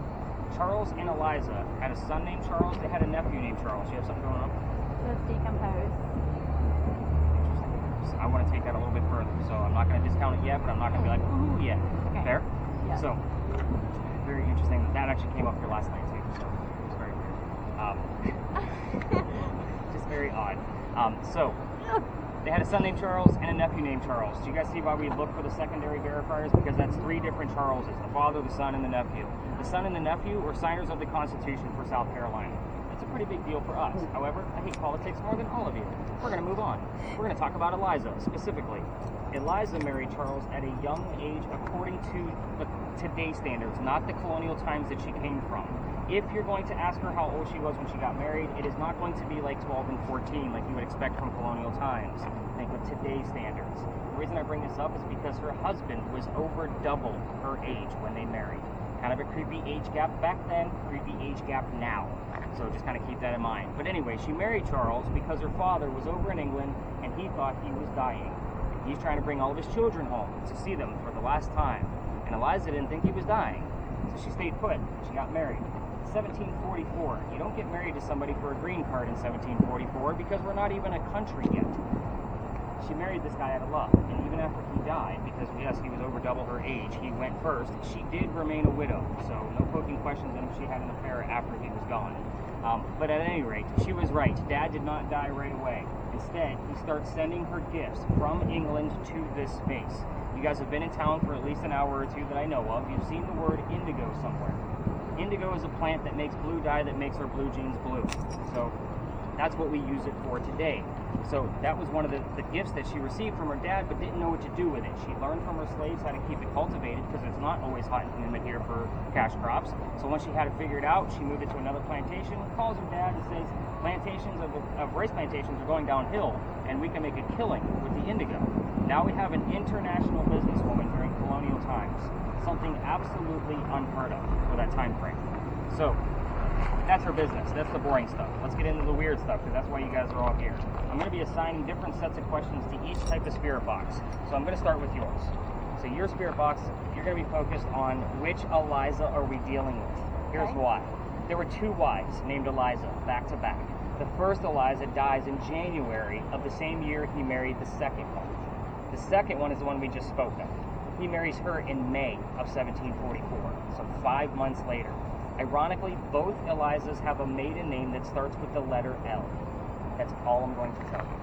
Charles and Eliza had a son named Charles. They had a nephew named Charles. You have something going on? So it's decomposed. Interesting. I want to take that a little bit further. So I'm not going to discount it yet, but I'm not going to be like, ooh, yeah. Okay. Fair? Yeah. So, very interesting. That actually came up here last night, too. So, it's very weird. Just very odd. So, they had a son named Charles and a nephew named Charles. Do you guys see why we look for the secondary verifiers? Because that's 3 different Charleses, the father, the son, and the nephew. The son and the nephew were signers of the Constitution for South Carolina. That's a pretty big deal for us. However, I hate politics more than all of you. We're going to move on. We're going to talk about Eliza, specifically. Eliza married Charles at a young age according to the today's standards, not the colonial times that she came from. If you're going to ask her how old she was when she got married, it is not going to be like 12 and 14 like you would expect from colonial times. Think with today's standards. The reason I bring this up is because her husband was over double her age when they married. Kind of a creepy age gap back then, creepy age gap now. So just kind of keep that in mind. But anyway, she married Charles because her father was over in England and he thought he was dying. He's trying to bring all of his children home to see them for the last time. And Eliza didn't think he was dying. So she stayed put. She got married. 1744. You don't get married to somebody for a green card in 1744 because we're not even a country yet. She married this guy out of love, and even after he died, because yes, he was over double her age, he went first, she did remain a widow, so no poking questions on if she had an affair after he was gone. But at any rate, she was right. Dad did not die right away. Instead, he starts sending her gifts from England to this space. You guys have been in town for at least an hour or 2 that I know of. You've seen the word indigo somewhere. Indigo is a plant that makes blue dye that makes our blue jeans blue. So that's what we use it for today. So that was one of the gifts that she received from her dad, but didn't know what to do with it. She learned from her slaves how to keep it cultivated because it's not always hot and humid here for cash crops. So once she had it figured out, she moved it to another plantation, calls her dad and says, plantations of rice plantations are going downhill and we can make a killing with the indigo. Now we have an international businesswoman during colonial times. Something absolutely unheard of for that time frame. So that's her business. That's the boring stuff. Let's get into the weird stuff because that's why you guys are all here. I'm going to be assigning different sets of questions to each type of spirit box. So I'm going to start with yours. So your spirit box, you're going to be focused on which Eliza are we dealing with. Here's why. There were two wives named Eliza, back to back. The first Eliza dies in January of the same year he married the second one. The second one is the one we just spoke of. He marries her in May of 1744, so 5 months later. Ironically, both Elizas have a maiden name that starts with the letter L. That's all I'm going to tell you.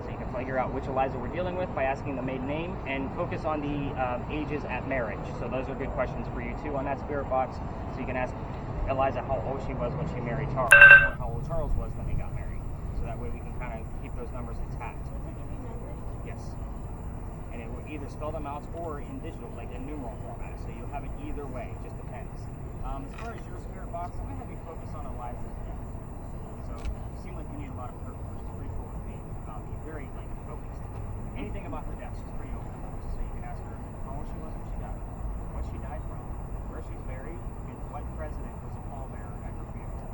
So you can figure out which Eliza we're dealing with by asking the maiden name and focus on the ages at marriage. So those are good questions for you too on that spirit box. So you can ask Eliza how old she was when she married Charles, or how old Charles was when they got married. So that way we can kind of keep those numbers intact. Yes. And it will either spell them out or in digital, like in numeral format. So you'll have it either way. It just depends. As far as your spirit box, I'm going to have you focus on Eliza's death. So you seem like you need a lot of proof, which is pretty cool with me. You're very focused. Anything about her death, she's pretty open. So you can ask her how old she was when she died, what she died from, where she's buried, and what president was a pallbearer at her funeral.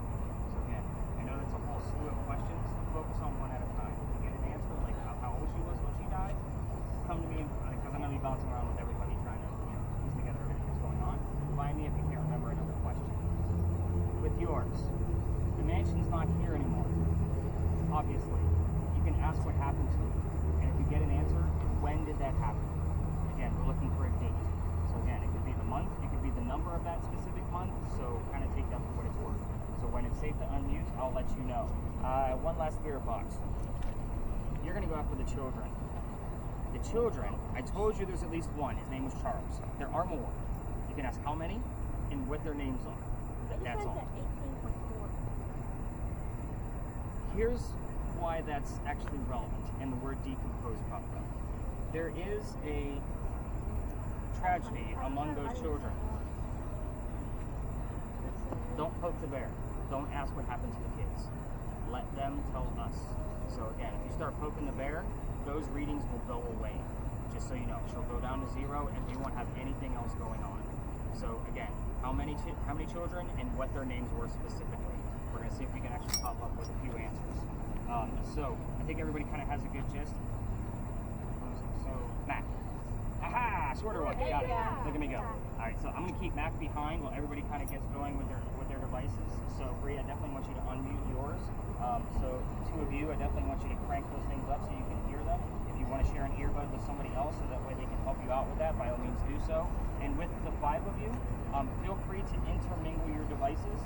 So again, I know that's a whole slew of questions. Focus on one at a time. If you get an answer, like how old she was when she died, come to me, because I'm going to be bouncing around with everybody trying to piece together everything that's going on. Find me if you can't remember another question. With yours, the mansion's not here anymore. Obviously, you can ask what happened to it, and if you get an answer, when did that happen? Again, we're looking for a date. So again, it could be the month, it could be the number of that specific month. So kind of take that for what it's worth. So when it's safe to unmute, I'll let you know. One last spirit box. You're going to go after the children. The children, I told you there's at least one. His name was Charles. There are more. You can ask how many and what their names are. That's all. Here's why that's actually relevant, and the word decompose popped up. There is a tragedy among those children. Don't poke the bear. Don't ask what happened to the kids. Let them tell us. So again, if you start poking the bear, those readings will go away. Just so you know, she'll go down to 0, and you won't have anything else going on. So again, how many children and what their names were specifically. We're going to see if we can actually pop up with a few answers. So I think everybody kind of has a good gist. So Mac. Aha! Shorter one. Got it. Look at me go. All right. So I'm going to keep Mac behind while everybody kind of gets going with their devices. So Bree, I definitely want you to unmute yours. So two of you, I definitely want you to crank those things up so you can hear them. If you want to share an earbud with somebody else so that way they can help you out with that, by all means do so. And with the 5 of you, feel free to intermingle your devices.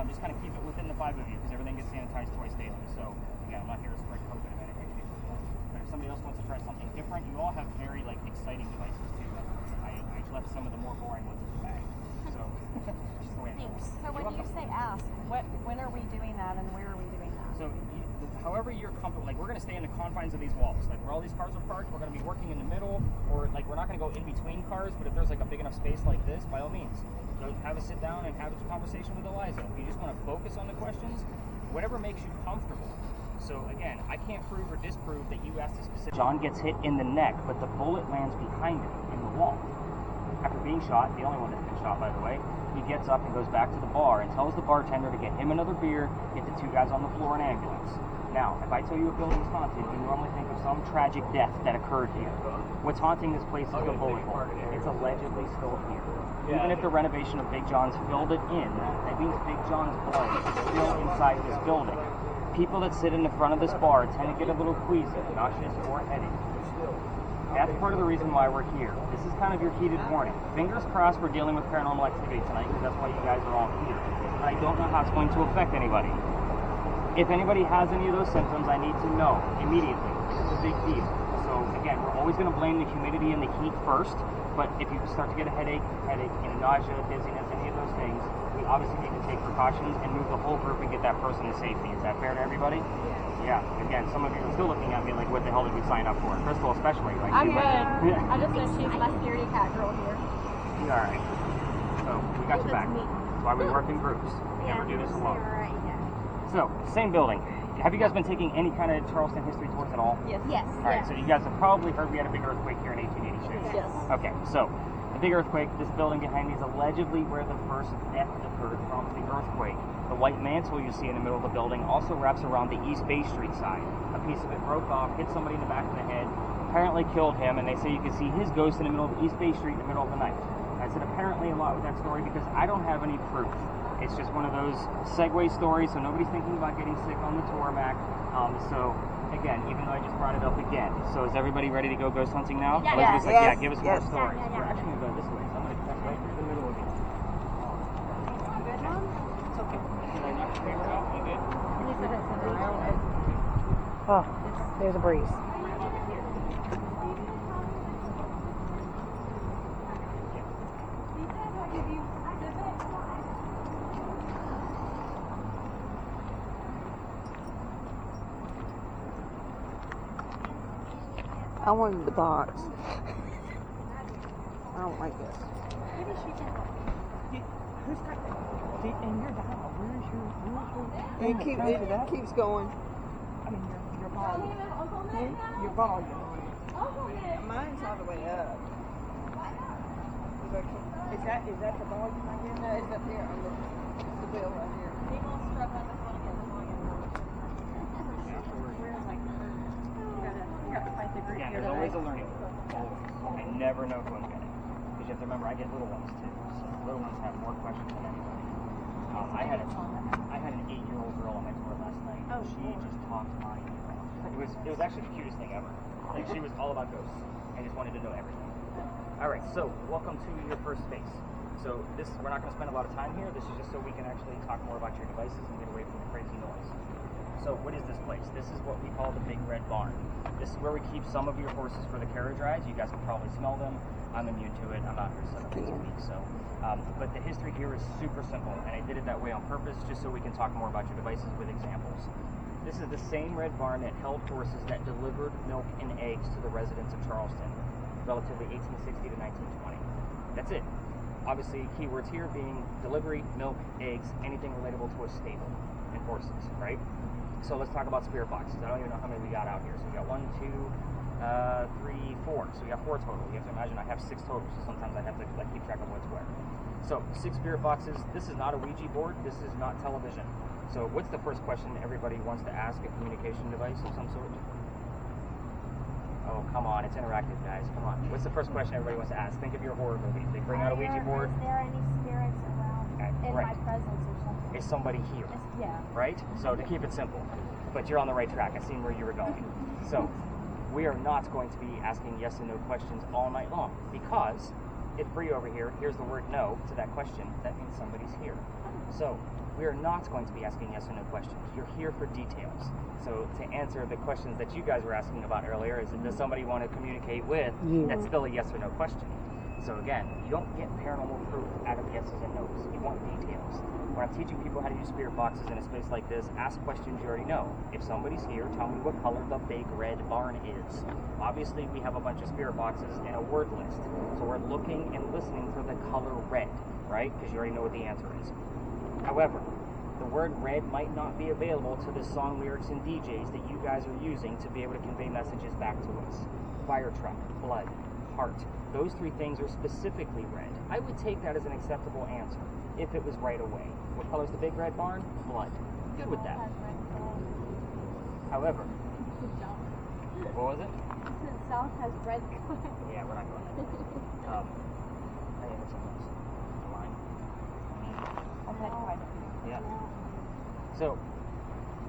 Just kind of keep it within the 5 of you because everything gets sanitized twice daily. So again, I'm not here to spread COVID of any way, shape, or form. But if somebody else wants to try something different, you all have very exciting devices too. I left some of the more boring ones in the bag. So just the way it goes. So when you say ask, when are we doing that and where are we doing that? So however you're comfortable, like we're going to stay in the confines of these walls. Like where all these cars are parked, we're going to be working in the middle, or like we're not going to go in between cars, but if there's like a big enough space like this, by all means, go have a sit down and have a conversation with Eliza. If you just want to focus on the questions, whatever makes you comfortable. So again, I can't prove or disprove that you asked a specific. John gets hit in the neck, but the bullet lands behind him in the wall. After being shot, the only one that's been shot, by the way, he gets up and goes back to the bar and tells the bartender to get him another beer, get the 2 guys on the floor in an ambulance. Now, if I tell you a building's haunted, you normally think of some tragic death that occurred here. What's haunting this place is the bullet hole. It's allegedly still here. Even if the renovation of Big John's filled it in, that means Big John's blood is still inside this building. People that sit in the front of this bar tend to get a little queasy, nauseous, or headache. That's part of the reason why we're here. This is kind of your heated warning. Fingers crossed we're dealing with paranormal activity tonight because that's why you guys are all here. But I don't know how it's going to affect anybody. If anybody has any of those symptoms, I need to know immediately. It's a big deal. So again, we're always going to blame the humidity and the heat first. But if you start to get a headache, and nausea, dizziness, any of those things, we obviously need to take precautions and move the whole group and get that person to safety. Is that fair to everybody? Yeah. Again, some of you are still looking at me like, what the hell did we sign up for? Crystal especially. Like, I'm good. I just said she's my scaredy cat girl here. All right. So we got your back. That's why we work in groups. We never do this alone. So, same building. Have you guys been taking any kind of Charleston history tours at all? Yes. All right, so you guys have probably heard we had a big earthquake here in 1886. Yes. Okay, so the big earthquake, this building behind me is allegedly where the first death occurred from the earthquake. The white mantle you see in the middle of the building also wraps around the East Bay Street side. A piece of it broke off, hit somebody in the back of the head, apparently killed him, and they say you can see his ghost in the middle of East Bay Street in the middle of the night. I said apparently a lot with that story because I don't have any proof. It's just one of those segue stories, so nobody's thinking about getting sick on the tarmac. So again, even though I just brought it up again, so is everybody ready to go ghost hunting now? Yeah. Elizabeth's like, yeah, give us more Yes. stories. Yeah. We're actually going to go this way, so I'm going to cut right through the middle again. It's okay. Should I knock your paper out? You good? Oh, there's a breeze. I wanted the box. I don't like this. Who's got that? And your dial, where's your It keeps going. I mean, your volume. Your volume. Mine's all the way up. Is that the volume I guess? No, it's up here on the wheel right here. People struggling with how to get the volume on. You got to fight the group Yeah, here there's today. always a learning curve. I never know who I'm getting. Because you have to remember, I get little ones too. So little ones have more questions than anybody. I had an 8-year-old girl on my tour last night. Oh, she just talked my ear off. It was actually the cutest thing ever. Like she was all about ghosts and just wanted to know everything. All right, so welcome to your first space. So we're not going to spend a lot of time here. This is just so we can actually talk more about your devices and get away from the crazy noise. So what is this place? This is what we call the Big Red Barn. This is where we keep some of your horses for the carriage rides. You guys can probably smell them. I'm immune to it. I'm not here to set up next week. So, but the history here is super simple, and I did it that way on purpose just so we can talk more about your devices with examples. This is the same red barn that held horses that delivered milk and eggs to the residents of Charleston, relatively 1860 to 1920. That's it. Obviously, keywords here being delivery, milk, eggs, anything relatable to a stable and horses, right? So let's talk about spirit boxes. I don't even know how many we got out here. So we got 1, 2, 3, 4. So we got 4 total. You have to imagine I have 6 total, so sometimes I have to keep track of what's where. So 6 spirit boxes. This is not a Ouija board. This is not television. So what's the first question everybody wants to ask a communication device of some sort? Oh, come on. It's interactive, guys. Come on. What's the first question everybody wants to ask? Think of your horror movie. They bring out a Ouija board. Is there any spirits around in right. my presence or something? Is somebody here? Yeah. Right? So to keep it simple, but you're on the right track. I've seen where you were going. So we are not going to be asking yes and no questions all night long because if Bree over here hears the word no to that question, that means somebody's here. So we are not going to be asking yes or no questions. You're here for details. So to answer the questions that you guys were asking about earlier, is does somebody want to communicate with? That's still a yes or no question. So again, you don't get paranormal proof out of yeses and nos. You want details. When I'm teaching people how to use spirit boxes in a space like this, ask questions you already know. If somebody's here, tell me what color the Big Red Barn is. Obviously, we have a bunch of spirit boxes and a word list. So we're looking and listening for the color red, right? Because you already know what the answer is. However, the word red might not be available to the song lyrics and DJs that you guys are using to be able to convey messages back to us. Fire truck, blood, heart. Those 3 things are specifically red. I would take that as an acceptable answer if it was right away. What color's the Big Red Barn? Blood. Good with that. However, what was it? South has red color. Yeah, we're not going there. I think it's something else. Line. Yeah. So,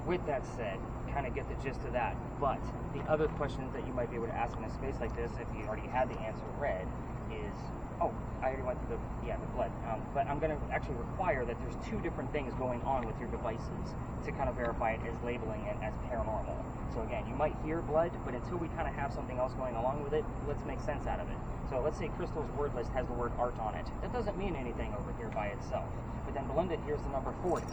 with that said, kind of get the gist of that. But the other questions that you might be able to ask in a space like this, if you already had the answer red, is, oh, I already went through the blood. But I'm going to actually require that there's 2 different things going on with your devices to kind of verify it as labeling it as paranormal. So again, you might hear blood, but until we kind of have something else going along with it, let's make sense out of it. So let's say Crystal's word list has the word art on it. That doesn't mean anything over here by itself. But then Belinda hears the number 40.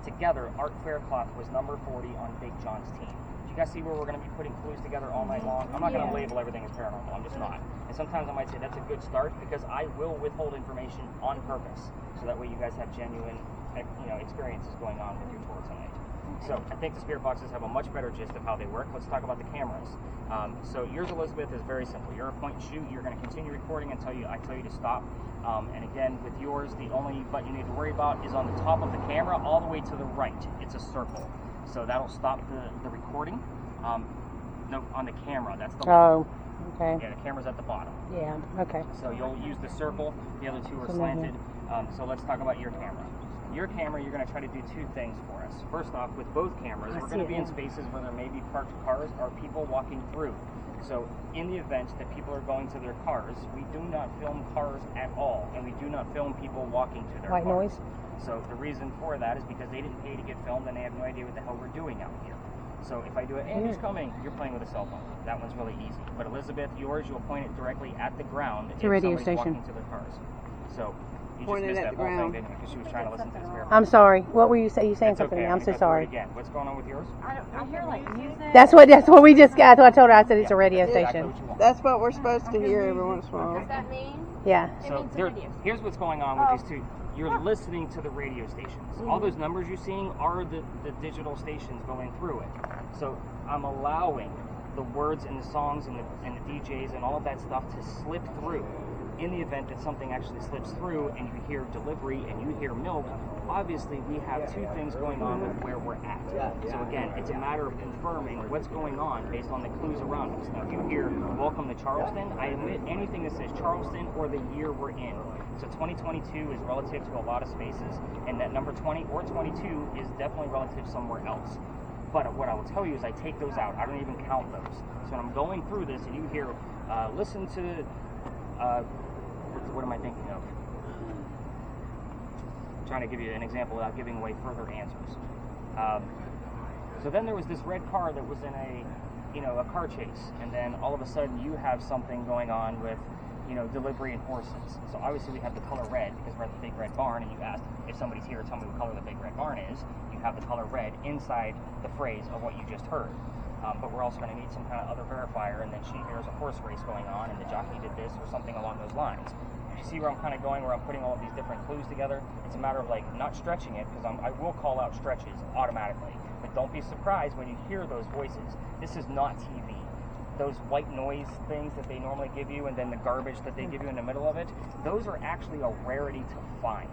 Together, Art Faircloth was number 40 on Big John's team. Do you guys see where we're going to be putting clues together all night long? I'm not going to label everything as paranormal. I'm just not. And sometimes I might say that's a good start because I will withhold information on purpose, so that way you guys have genuine, experiences going on with your tour tonight. So I think the spirit boxes have a much better gist of how they work. Let's talk about the cameras. So yours, Elizabeth, is very simple. You're a point and shoot. You're going to continue recording until I tell you to stop. And again, with yours, the only button you need to worry about is on the top of the camera, all the way to the right. It's a circle. So that'll stop the recording. No, on the camera. That's the Oh, okay. Yeah, the camera's at the bottom. Yeah, okay. So you'll use the circle. The other two are So slanted. So let's talk about your camera. Your camera, you're going to try to do two things for us. First off, with both cameras, we're going to be in spaces where there may be parked cars or people walking through. So in the event that people are going to their cars, we do not film cars at all, and we do not film people walking to their White cars. noise? So the reason for that is because they didn't pay to get filmed, and they have no idea what the hell we're doing out here. So if I do it, hey, who's coming? You're playing with a cell phone. That one's really easy. But Elizabeth, yours, you'll point it directly at the ground if radio somebody's station. walking to their cars. So you Point it just missed at that the whole ground. thing, didn't you? Because she was trying to listen to the spirit. I'm sorry. What were you saying? You saying It's something okay. to me? I'm so sorry. Again, what's going on with yours? I hear like music. That's what we just got. I told her. I said it's a radio That's exactly station. what you want. That's what we're supposed to hear every once in a while. Does that mean? Yeah. So means a there, radio. here's what's going on with these two. You're listening to the radio stations. All those numbers you're seeing are the digital stations going through it. So I'm allowing the words and the songs and the DJs and all of that stuff to slip through. In the event that something actually slips through and you hear delivery and you hear milk, obviously we have two things going on with where we're at. So again, it's a matter of confirming what's going on based on the clues around us. Now if you hear welcome to Charleston, I admit anything that says Charleston or the year we're in. So 2022 is relative to a lot of spaces, and that number 20 or 22 is definitely relative somewhere else. But what I will tell you is I take those out. I don't even count those. So when I'm going through this and you hear, listen to, what am I thinking of? I'm trying to give you an example without giving away further answers. So then there was this red car that was in a car chase, and then all of a sudden you have something going on with, delivery and horses. So obviously we have the color red because we're at the big red barn, and you asked if somebody's here, tell me what color the big red barn is. You have the color red inside the phrase of what you just heard. But we're also going to need some kind of other verifier, and then she hears a horse race going on, and the jockey did this or something along those lines. You see where I'm kind of going, where I'm putting all of these different clues together? It's a matter of not stretching it, because I will call out stretches automatically. But don't be surprised when you hear those voices. This is not TV. Those white noise things that they normally give you, and then the garbage that they give you in the middle of it, those are actually a rarity to find.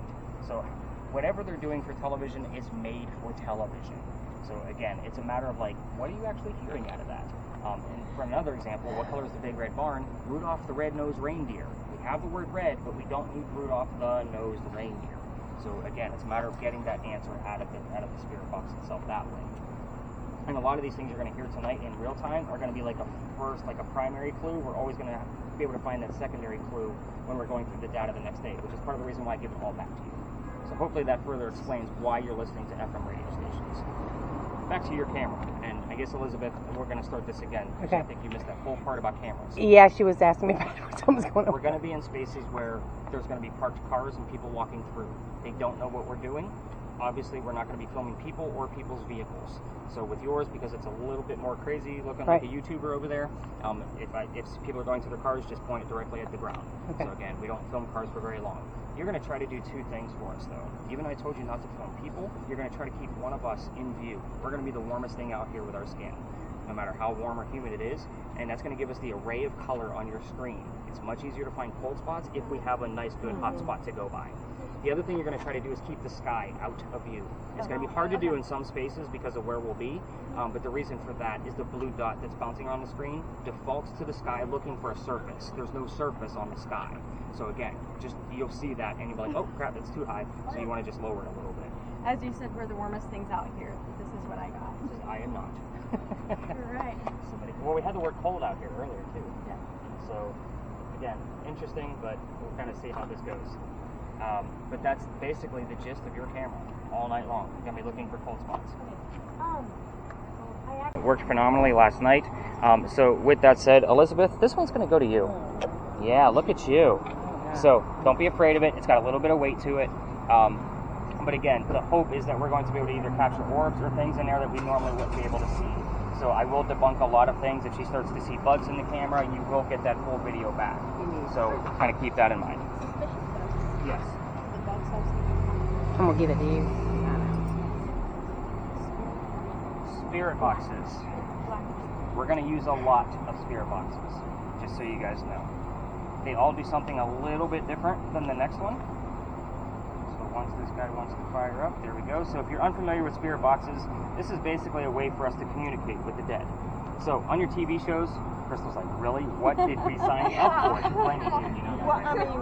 So whatever they're doing for television is made for television. So again, it's a matter of what are you actually hearing out of that? And for another example, what color is the big red barn? Rudolph the Red-Nosed Reindeer. We have the word red, but we don't need Rudolph the Nosed Reindeer. So again, it's a matter of getting that answer out of the spirit box itself that way. And a lot of these things you're going to hear tonight in real time are going to be like a primary clue. We're always going to be able to find that secondary clue when we're going through the data the next day, which is part of the reason why I give it all back to you. So hopefully that further explains why you're listening to FM radio stations. Back to your camera, and I guess Elizabeth, we're going to start this again. Okay. I think you missed that whole part about cameras. Yeah, she was asking me about something's going on. We're going to be in spaces where there's going to be parked cars and people walking through. They don't know what we're doing. Obviously, we're not going to be filming people or people's vehicles. So with yours, because it's a little bit more crazy looking like a YouTuber over there, if people are going to their cars, just point it directly at the ground. Okay. So again, we don't film cars for very long. You're going to try to do two things for us, though. Even though I told you not to film people, you're going to try to keep one of us in view. We're going to be the warmest thing out here with our skin, no matter how warm or humid it is, and that's going to give us the array of color on your screen. It's much easier to find cold spots if we have a nice, good hot spot to go by. The other thing you're going to try to do is keep the sky out of view. It's going to be hard to do in some spaces because of where we'll be, but the reason for that is the blue dot that's bouncing on the screen defaults to the sky looking for a surface. There's no surface on the sky. So again, you'll see that and you'll be like, oh crap, that's too high. So you want to just lower it a little bit. As you said, we're the warmest things out here. This is what I got. I am not. You're right. Well, we had the word cold out here earlier too. Yeah. So again, interesting, but we'll kind of see how this goes. But that's basically the gist of your camera all night long. You're going to be looking for cold spots. It worked phenomenally last night. So with that said, Elizabeth, this one's going to go to you. Yeah, look at you. So don't be afraid of it. It's got a little bit of weight to it. But again, the hope is that we're going to be able to either capture orbs or things in there that we normally wouldn't be able to see. So I will debunk a lot of things. If she starts to see bugs in the camera, you will get that full video back. So kind of keep that in mind. Yes. I'm going to give it to you. Spirit boxes. We're going to use a lot of spirit boxes, just so you guys know. They all do something a little bit different than the next one. So once this guy wants to fire up. There we go. So if you're unfamiliar with spirit boxes, this is basically a way for us to communicate with the dead. So on your TV shows, Crystal's like, really? What did we sign up for? She's blaming you, you know that. Well, I mean,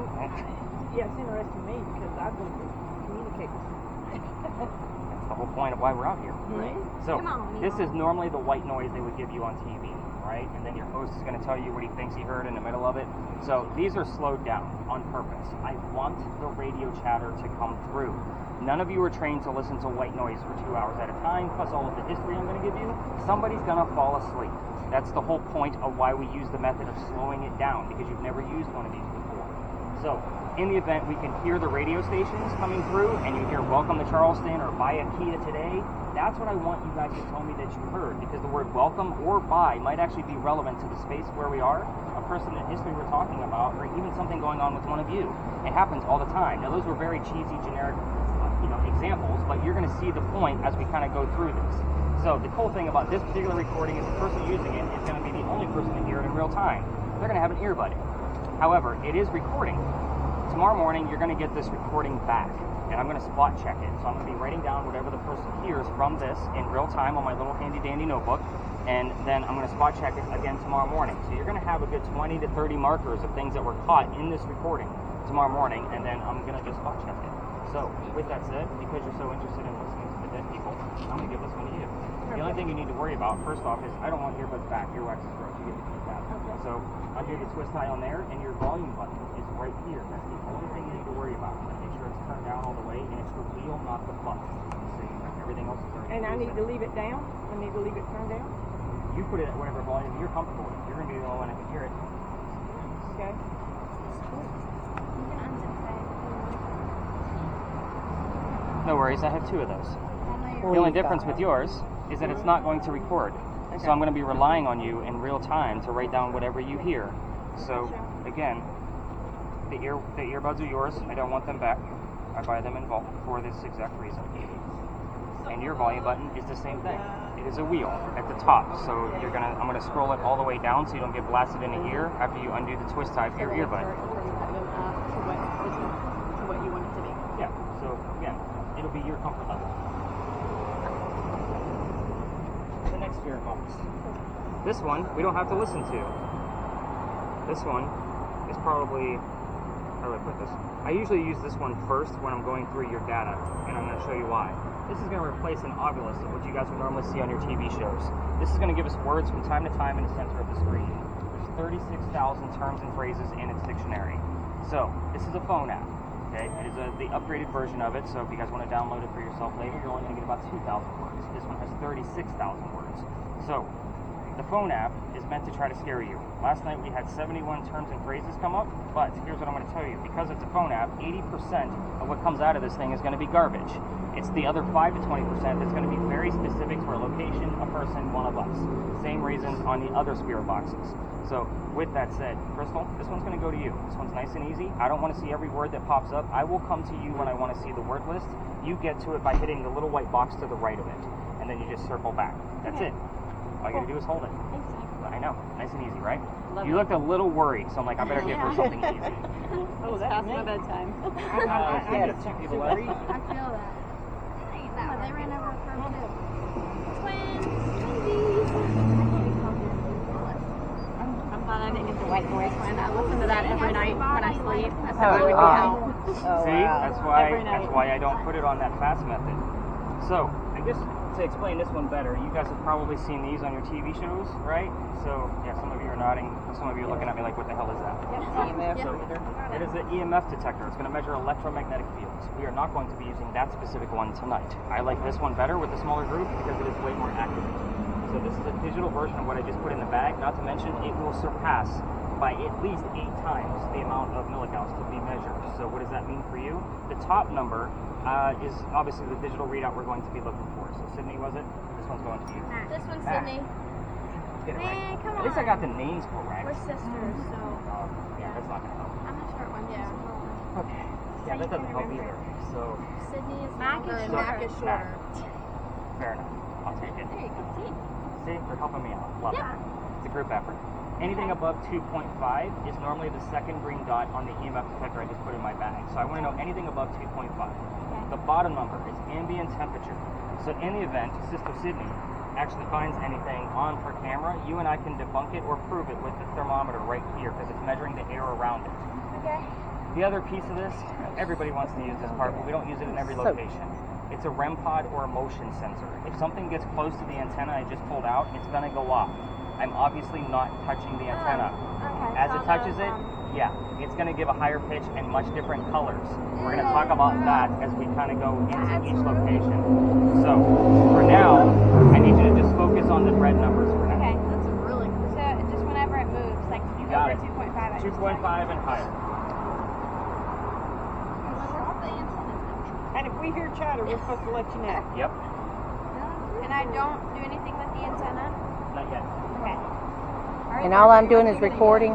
yeah, it's interesting to me because I want to communicate with you. That's the whole point of why we're out here. Right. So this is normally the white noise they would give you on TV, right? And then your host is going to tell you what he thinks he heard in the middle of it. So these are slowed down on purpose. I want the radio chatter to come through. None of you are trained to listen to white noise for 2 hours at a time, plus all of the history I'm going to give you. Somebody's going to fall asleep. That's the whole point of why we use the method of slowing it down, because you've never used one of these before. So in the event we can hear the radio stations coming through and you hear welcome to Charleston or buy a Kia today, that's what I want you guys to tell me that you heard, because the word welcome or buy might actually be relevant to the space where we are, a person in history we're talking about, or even something going on with one of you. It happens all the time. Now those were very cheesy, generic examples, but you're going to see the point as we kind of go through this. So the cool thing about this particular recording is the person using it is going to be the only person to hear it in real time. They're going to have an earbud in. However, it is recording. Tomorrow morning, you're going to get this recording back, and I'm going to spot check it. So I'm going to be writing down whatever the person hears from this in real time on my little handy dandy notebook, and then I'm going to spot check it again tomorrow morning. So you're going to have a good 20 to 30 markers of things that were caught in this recording tomorrow morning, and then I'm going to just spot check it. So with that said, because you're so interested in listening to the dead people, I'm going to give this one to you. The only thing you need to worry about, first off, is I don't want earbuds back. Earwax is gross. You get to keep that. Okay. So undo the twist tie on there, and your volume button is right here. That's the only thing you need to worry about. Make sure it's turned down all the way, and it's the wheel, not the button. So everything else is already. And I need to leave it down? I need to leave it turned down? You put it at whatever volume you're comfortable with. You're going to be the only one that can hear it. Okay. No worries, I have 2 of those. The only difference with yours is that it's not going to record. So I'm going to be relying on you in real time to write down whatever you hear. So again, the earbuds are yours. I don't want them back. I buy them in bulk for this exact reason. And your volume button is the same thing. It is a wheel at the top. So I'm gonna scroll it all the way down so you don't get blasted in the ear after you undo the twist tie for your earbud. Yeah. So again, it'll be your comfort level. The next spirit box. This one we don't have to listen to. This one is probably, how do I put this? I usually use this one first when I'm going through your data, and I'm going to show you why. This is going to replace an obelisk of what you guys would normally see on your TV shows. This is going to give us words from time to time in the center of the screen. There's 36,000 terms and phrases in its dictionary. So this is a phone app. Okay, it is the upgraded version of it, so if you guys want to download it for yourself later, you're only going to get about 2,000 words. This one has 36,000 words. So the phone app is meant to try to scare you. Last night we had 71 terms and phrases come up, but here's what I'm going to tell you. Because it's a phone app, 80% of what comes out of this thing is going to be garbage. It's the other 5 to 20% that's going to be very specific to a location, a person, one of us. Same reasons on the other spirit boxes. So with that said, Crystal, this one's going to go to you. This one's nice and easy. I don't want to see every word that pops up. I will come to you when I want to see the word list. You get to it by hitting the little white box to the right of it, and then you just circle back. That's it. All you got to do is hold it. I know. Nice and easy, right? You looked a little worried, so I'm like, I better give her something easy. Oh, that's past me. my bedtime. I had 2 people that read. I feel that. Oh, they ran over a curve too. Twins! I'm glad I didn't get the white noise one. I listen to that every night when I sleep. That's how I would be See, that's why I don't put it on that fast method. So, I guess to explain this one better, you guys have probably seen these on your TV shows, right? So, yeah, some of you are nodding, some of you are looking at me like, what the hell is that? So, it is the Emf Detector. It's going to measure electromagnetic fields. We are not going to be using that specific one tonight. I like this one better with the smaller group because it is way more accurate. So this is a digital version of what I just put in the bag. Not to mention, it will surpass by at least 8 times the amount of milligauss to be measured. So what does that mean for you? The top number is obviously the digital readout we're going to be looking for. So Sydney, was it? This one's going to you. This one's Sydney. Get it right. Man, come At least I got the names correct. We're sisters, so. Yeah, that's not going to help. I'm a short one, yeah. Okay. Yeah, that doesn't help either. So Sydney is longer and Mac is shorter. fair enough. I'll take it. There you go. See? See, they're helping me out. Love it. It's a group effort. Anything above 2.5 is normally the second green dot on the EMF detector I just put in my bag. So I want to know anything above 2.5. The bottom number is ambient temperature. So in the event Sister Sydney actually finds anything on her camera, you and I can debunk it or prove it with the thermometer right here because it's measuring the air around it. Okay. The other piece of this, everybody wants to use this part, but we don't use it in every location. It's a REM pod or a motion sensor. If something gets close to the antenna I just pulled out, it's going to go off. I'm obviously not touching the antenna. Okay. As it touches it, yeah, it's going to give a higher pitch and much different colors. We're going to talk about that as we kind of go into each location. So, for now, I need you to just focus on the red numbers for now. Okay. That's really cool. So just whenever it moves, like You got over it. 2.5. 2.5 and higher. And if we hear chatter, we're supposed to let you know. Yep, And I don't do anything with the antenna. not yet. Okay. And all I'm doing is recording.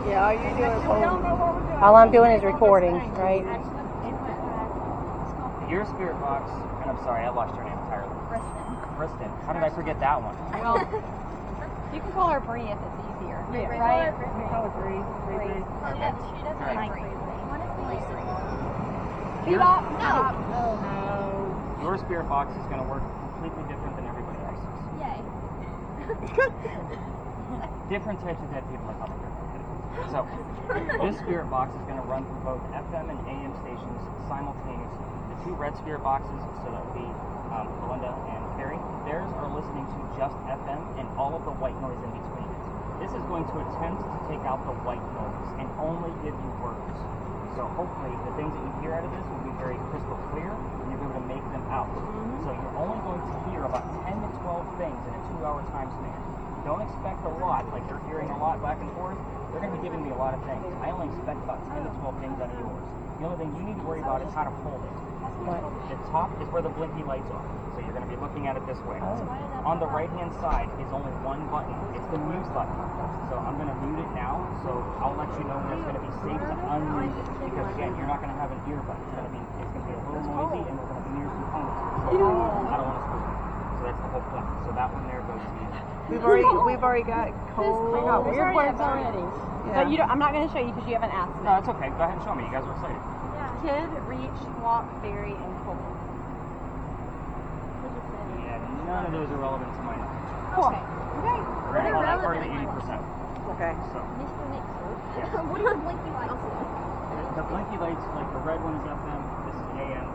Yeah, all you're doing is We don't holding. know what we're doing. All I'm doing is recording, right? Your spirit box, and I'm sorry, I lost your name entirely. Kristen. How did I forget that one? Well, you can call her Bree if it's easier. Yeah. Right? We call it Bree. She doesn't like Bree. What if we Your, No. Oh no. your spirit box is going to work completely different than everybody else's. Yay. Different types of dead people are coming here. So, this spirit box is going to run through both FM and AM stations simultaneously. The two red spirit boxes, so that would be Belinda and Kerri, theirs are listening to just FM and all of the white noise in between it. This is going to attempt to take out the white noise and only give you words. So hopefully the things that you hear out of this will be very crystal clear and you'll be able to make them out. So you're only going to hear about 10 to 12 things in a 2-hour time span. Don't expect a lot, like you're hearing a lot back and forth. They're going to be giving me a lot of things. I only expect about 10 to 12 things out of yours. The only thing you need to worry about is how to hold it. The top is where the blinky lights are. So you're going to be looking at it this way. On the right-hand side is only one button. It's the mute button. So I'm going to mute it now. So I'll let you know when it's going to be safe to unmute it. Because again, you're not going to have an earbud. It's going to be a little noisy and we're going to be near some phones. So I don't want to spook it. So that's the whole point. So that one there goes to you. We've already got cold. We got weird words already. Yeah. But I'm not going to show you because you haven't asked me. No, it's okay. Go ahead and show me. You guys are excited. Kid, reach, walk, berry, and cold. Yeah, none of those are relevant to my knowledge. Okay. We're going to call that part of the 80%. Okay. So, What are your blinky lights? the blinky lights, like the red one is FM, this is AM.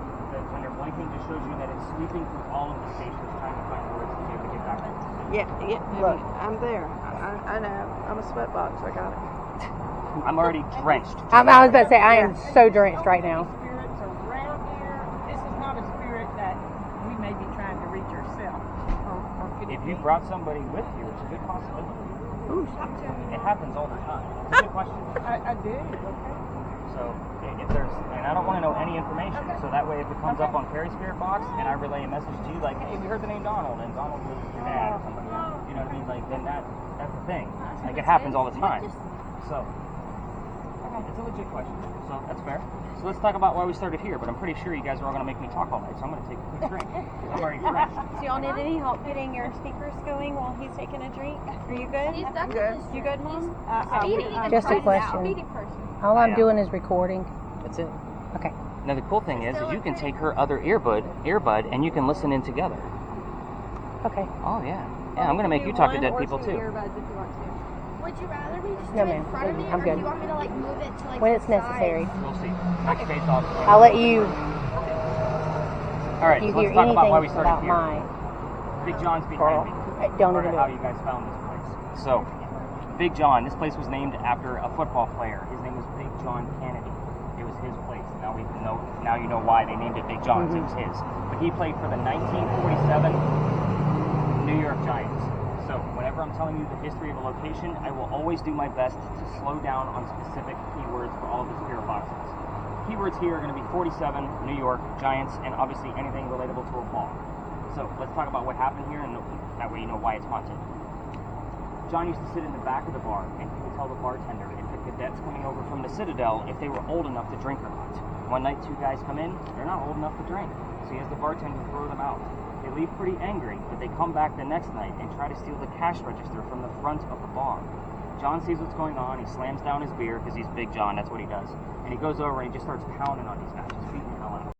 When they're blinking, just shows you that it's sweeping through all of the stations trying to find words to be able to get back to the city. Yeah. Look. I'm there. I know. I'm a sweatbox. I got it. I'm already drenched. I was about to say, I am so drenched right now. Spirits around here. This is not a spirit that we may be trying to reach ourselves. Or could If it you be? brought somebody with you, it's a good possibility. It happens all the time. It's a good question. I do. Okay. So if there's, and I don't want to know any information, so that way if it comes up on Kerri's spirit box and I relay a message to you like, hey, we heard the name Donald, and Donald was your dad or somebody, you know what I mean? Like, then that's the thing. Like, it happens all the time. So it's a legit question. So that's fair. So let's talk about why we started here, but I'm pretty sure you guys are all going to make me talk all night, so I'm going to take a quick drink. I'm already drenched. Do y'all need any help getting your speakers going while he's taking a drink? Are you good? Good. You good, Mom? Just a question. All I'm doing is recording. That's it. Okay. Now the cool thing is you can take her other earbud, and you can listen in together. Okay. Oh yeah. Yeah, I'm gonna make you talk to dead people too. Would you rather me just No, do it ma'am. in front of me, I'm or good. do you want me to like move it to like When the it's side? necessary. We'll see. Next face off. I'll let you, All right, you so hear let's talk about why we anything started about here. my Big John's girl. behind me. Don't Part even of do how it. you guys found this place. So, Big John, this place was named after a football player. His name was Big John Kennedy. It was his place. Now you know why they named it Big John's. It was his. But he played for the 1947 New York Giants. So whenever I'm telling you the history of a location, I will always do my best to slow down on specific keywords for all of the spirit boxes. Keywords here are going to be 47, New York, Giants, and obviously anything relatable to a ball. So let's talk about what happened here, and that way you know why it's haunted. John used to sit in the back of the bar, and he would tell the bartender if the cadets coming over from the Citadel if they were old enough to drink or not. One night, two guys come in, they're not old enough to drink, so he has the bartender throw them out. They They leave pretty angry, but they come back the next night and try to steal the cash register from the front of the bar. John sees what's going on. He slams down his beer because he's Big John. That's what he does. And he goes over and he just starts pounding on these guys, just beating